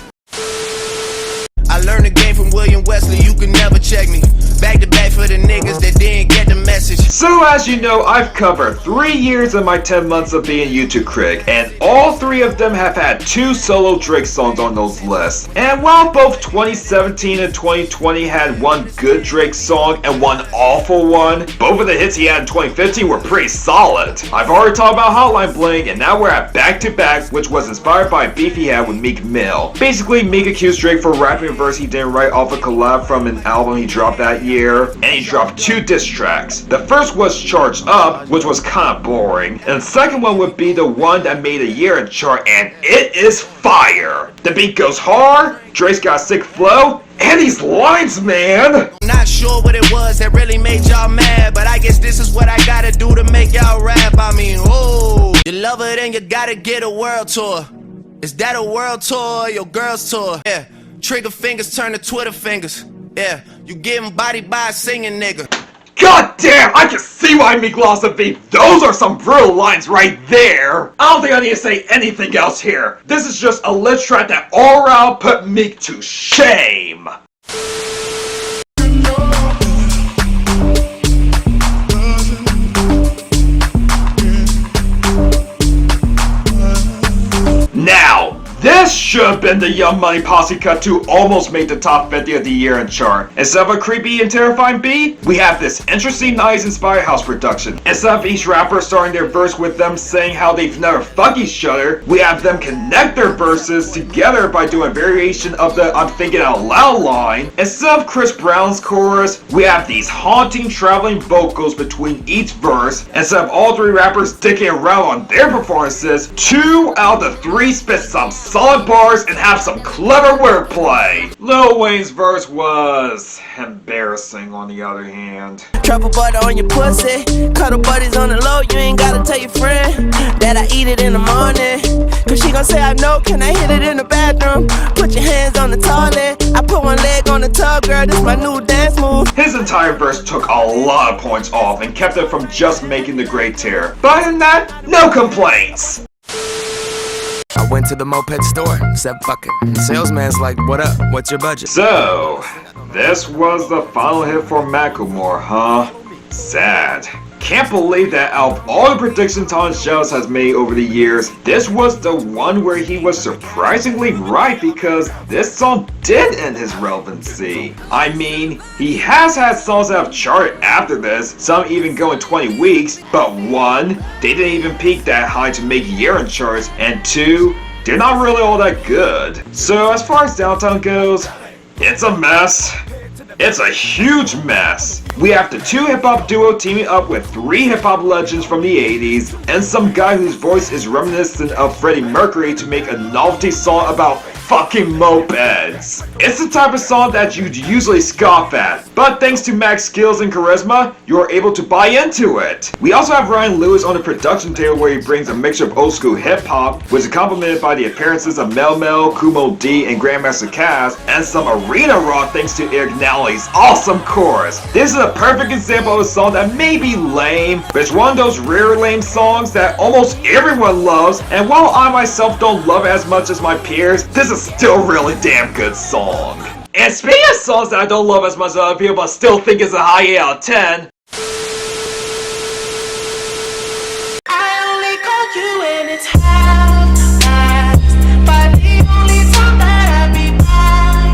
I learned the game from William Wesley, you can never check me. Back to back for the niggas that didn't get the message. So as you know, I've covered 3 years of my 10 months of being YouTube critic, and all 3 of them have had 2 solo Drake songs on those lists. And while both 2017 and 2020 had one good Drake song and one awful one, both of the hits he had in 2015 were pretty solid. I've already talked about Hotline Bling, and now we're at Back to Back, which was inspired by a beef he had with Meek Mill. Basically, Meek accused Drake for rapping a verse he didn't write off a collab from an album he dropped that year, and he dropped 2 diss tracks. The first was Charged Up, which was kinda boring, and the second one would be the one that made a year-end chart, and it is fire! The beat goes hard, Drake's got a sick flow, and these lines, man! I'm not sure what it was that really made y'all mad, but I guess this is what I gotta do to make y'all rap. I mean, oh, you love her, then you gotta get a world tour. Is that a world tour or your girl's tour? Yeah, trigger fingers turn to Twitter fingers. Yeah, you getting bodied by a singing nigga. God damn, I can see why me gloss a V. Those are some brutal lines right there. I don't think I need to say anything else here. This is just a lit track that all around put Meek to shame. Now, this should have been the Young Money posse cut to almost make the top 50 of the year in chart. Instead of a creepy and terrifying beat, we have this interesting 90s inspired house production. Instead of each rapper starting their verse with them saying how they've never fucked each other, we have them connect their verses together by doing a variation of the I'm thinking out loud line. Instead of Chris Brown's chorus, we have these haunting traveling vocals between each verse. Instead of all three rappers dicking around on their performances, 2 out of the 3 spit some solid bars and have some clever wordplay. Lil Wayne's verse was embarrassing on the other hand. Truffle butter on your pussy, cuddle buddies on the low. You ain't gotta tell your friend that I eat it in the morning. Cause she gon' say I know, can I hit it in the bathroom? Put your hands on the toilet, I put one leg on the tub, girl, this my new dance move. His entire verse took a lot of points off and kept it from just making the great tier. But other than that, no complaints. I went to the moped store, said fuck it. Salesman's like, what up? What's your budget? So, this was the final hit for Macklemore, huh? Sad. Can't believe that out of all the predictions Thomas Jones has made over the years, this was the one where he was surprisingly right because this song did end his relevancy. I mean, he has had songs that have charted after this, some even going 20 weeks, but 1, they didn't even peak that high to make year-end charts, and 2, they're not really all that good. So as far as Downtown goes, it's a mess. It's a huge mess. We have the 2 hip-hop duo teaming up with 3 hip-hop legends from the 80s and some guy whose voice is reminiscent of Freddie Mercury to make a novelty song about fucking mopeds. It's the type of song that you'd usually scoff at, but thanks to Mac's skills and charisma, you're able to buy into it. We also have Ryan Lewis on the production table where he brings a mixture of old school hip-hop, which is complemented by the appearances of Mel Mel, Kumo D, and Grandmaster Caz, and some arena rock thanks to Eric Nally's awesome chorus. This is a perfect example of a song that may be lame, but it's one of those rare lame songs that almost everyone loves, and while I myself don't love it as much as my peers, this is still a really damn good song. And speaking of songs that I don't love as much as other people but still think is a high 8 out of 10, I only call you when it's half-past, but the only time that I be by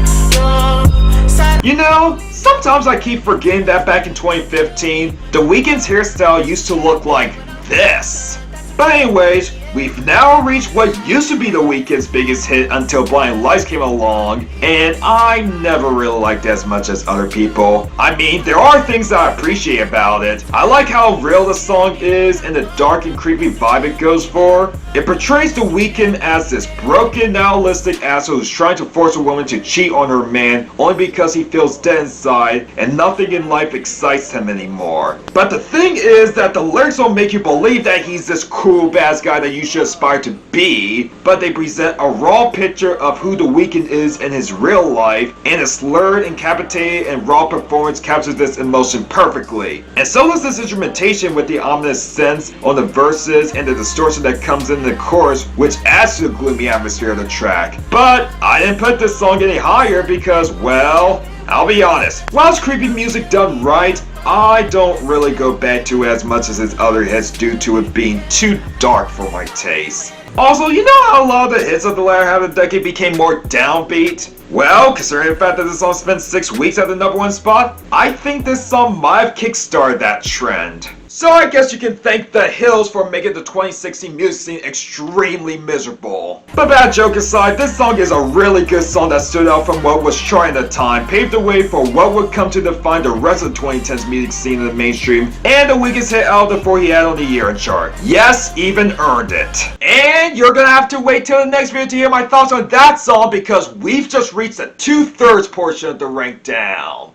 your side. you know, sometimes I keep forgetting that back in 2015, The Weeknd's hairstyle used to look like this. But anyways, we've now reached what used to be The Weeknd's biggest hit until Blinding Lights came along, and I never really liked it as much as other people. I mean, there are things that I appreciate about it. I like how real the song is and the dark and creepy vibe it goes for. It portrays The Weeknd as this broken, nihilistic asshole who's trying to force a woman to cheat on her man only because he feels dead inside and nothing in life excites him anymore. But the thing is that the lyrics don't make you believe that he's this cool bad guy that you should aspire to be, but they present a raw picture of who The Weeknd is in his real life, and his slurred, incapacitated, and raw performance captures this emotion perfectly. And so does this instrumentation with the ominous sense on the verses and the distortion that comes in the chorus, which adds to the gloomy atmosphere of the track. But I didn't put this song any higher because, well, I'll be honest, while it's creepy music done right, I don't really go back to it as much as his other hits due to it being too dark for my taste. Also, you know how a lot of the hits of the latter half of the decade became more downbeat? Well, considering the fact that this song spent 6 weeks at the #1 spot, I think this song might have kickstarted that trend. So I guess you can thank The Hills for making the 2016 music scene extremely miserable. But bad joke aside, this song is a really good song that stood out from what was charting at the time, paved the way for what would come to define the rest of the 2010s music scene in the mainstream, and the weakest hit out of the 4 he had on the year-end chart. Yes, even earned it. And you're gonna have to wait till the next video to hear my thoughts on that song because we've just reached the 2/3 portion of the Rankdown.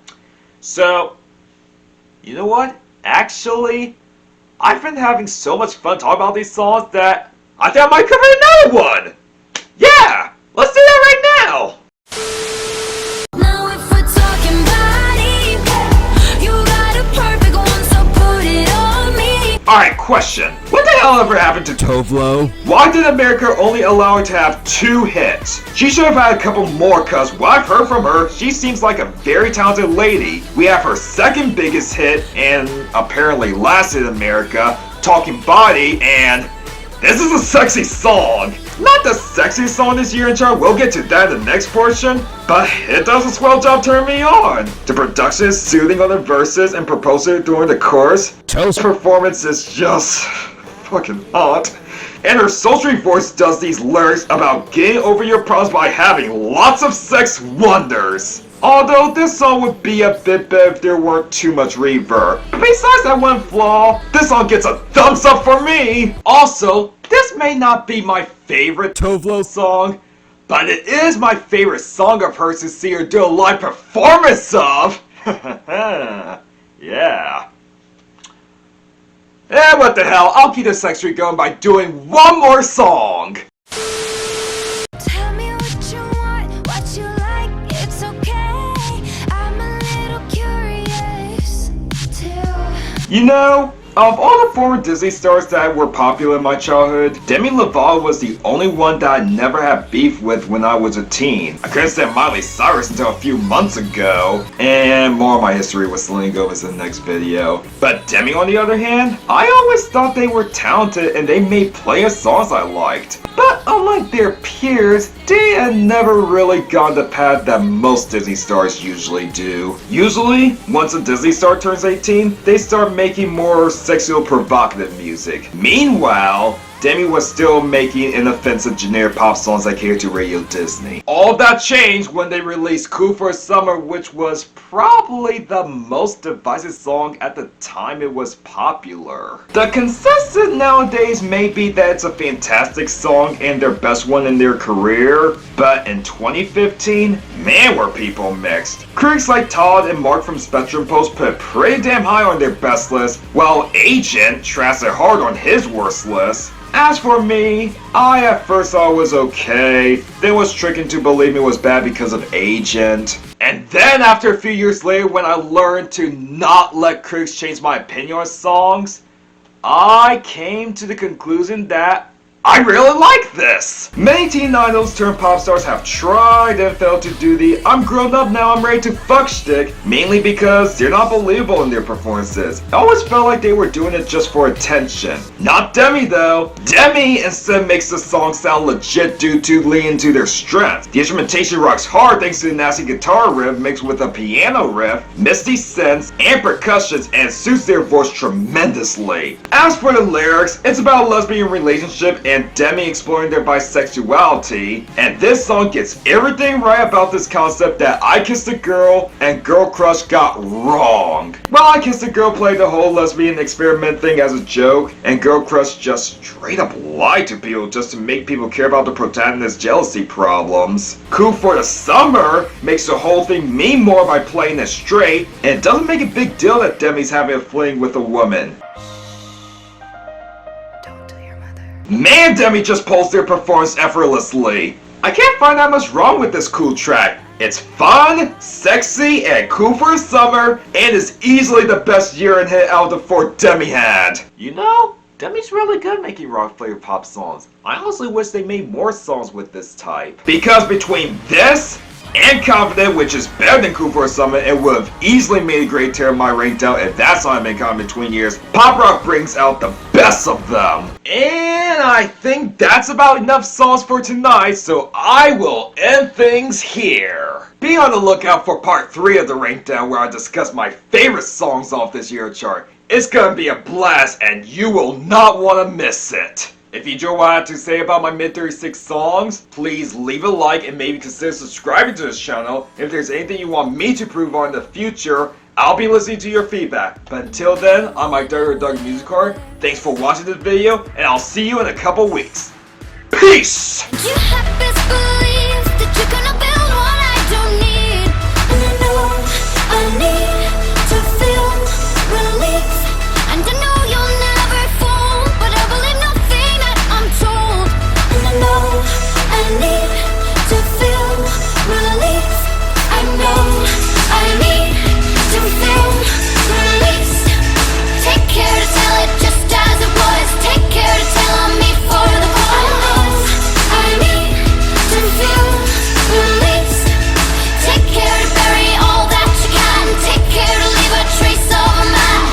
So, you know what? Actually, I've been having so much fun talking about these songs that I think I might cover another one! Yeah! Let's do that right now! Now if we're talking body, you got a perfect one. whatever happened to Tovlo? Why did America only allow her to have 2 hits? She should have had a couple more, cause what I've heard from her, she seems like a very talented lady. We have her second biggest hit, and apparently last in America, Talking Body, and this is a sexy song. Not the sexiest song this year in chart, we'll get to that in the next portion, but it does a swell job turning me on. The production is soothing on the verses and propulsive during the chorus. Toast performance is just fucking hot. And her sultry voice does these lyrics about getting over your problems by having lots of sex wonders. Although this song would be a bit better if there weren't too much reverb. Besides that one flaw, this song gets a thumbs up for me! Also, this may not be my favorite Tovlo song, but it is my favorite song of hers to see her do a live performance of! Yeah. Eh, what the hell, I'll keep the sex streak going by doing one more song! Tell me what you want, what you like, it's okay. I'm a little curious too. You know, of all the former Disney stars that were popular in my childhood, Demi Lovato was the only one that I never had beef with when I was a teen. I couldn't stand Miley Cyrus until a few months ago, and more of my history with Selena Gomez in the next video. But Demi, on the other hand, I always thought they were talented and they made plenty of songs I liked. But unlike their peers, they had never really gone the path that most Disney stars usually do. Usually, once a Disney star turns 18, they start making more sexual provocative music. Meanwhile, Demi was still making inoffensive generic pop songs that catered to Radio Disney. All that changed when they released Cool for Summer, which was probably the most divisive song at the time it was popular. The consensus nowadays may be that it's a fantastic song and their best one in their career, but in 2015, man were people mixed. Critics like Todd and Mark from Spectrum Post put it pretty damn high on their best list, while Agent trashed it hard on his worst list. As for me, I at first thought it was okay, then was tricked into believing it was bad because of Agent. And then after a few years later, when I learned to not let critics change my opinion on songs, I came to the conclusion that I really like this! Many teen idols turned pop stars have tried and failed to do the I'm grown up now I'm ready to fuck shtick, mainly because they're not believable in their performances. It always felt like they were doing it just for attention. Not Demi though. Demi instead makes the song sound legit due to lean into their strengths. The instrumentation rocks hard thanks to the nasty guitar riff mixed with a piano riff, misty synths, and percussions, and suits their voice tremendously. As for the lyrics, it's about a lesbian relationship and Demi exploring their bisexuality, and this song gets everything right about this concept that I Kissed a Girl and Girl Crush got wrong. Well, I Kissed a Girl played the whole lesbian experiment thing as a joke, and Girl Crush just straight up lied to people just to make people care about the protagonist's jealousy problems. Cool for the Summer makes the whole thing mean more by playing it straight, and it doesn't make a big deal that Demi's having a fling with a woman. Man, Demi just pulls their performance effortlessly. I can't find that much wrong with this cool track. It's fun, sexy, and cool for summer, and is easily the best year-end hit out of the 4 Demi had. You know, Demi's really good making rock flavored pop songs. I honestly wish they made more songs with this type. Because between this and Confident, which is better than Cool for a Summer, and would have easily made a great tear in my Rankdown if that song had been caught in between years, pop rock brings out the best of them. And I think that's about enough songs for tonight, so I will end things here. Be on the lookout for part 3 of the Rankdown, where I discuss my favorite songs off this year chart. It's gonna be a blast, and you will not want to miss it. If you enjoyed what I had to say about my mid-36 songs, please leave a like and maybe consider subscribing to this channel. If there's anything you want me to prove on in the future, I'll be listening to your feedback. But until then, I'm Mike Doug Music Card. Thanks for watching this video, and I'll see you in a couple weeks. Peace!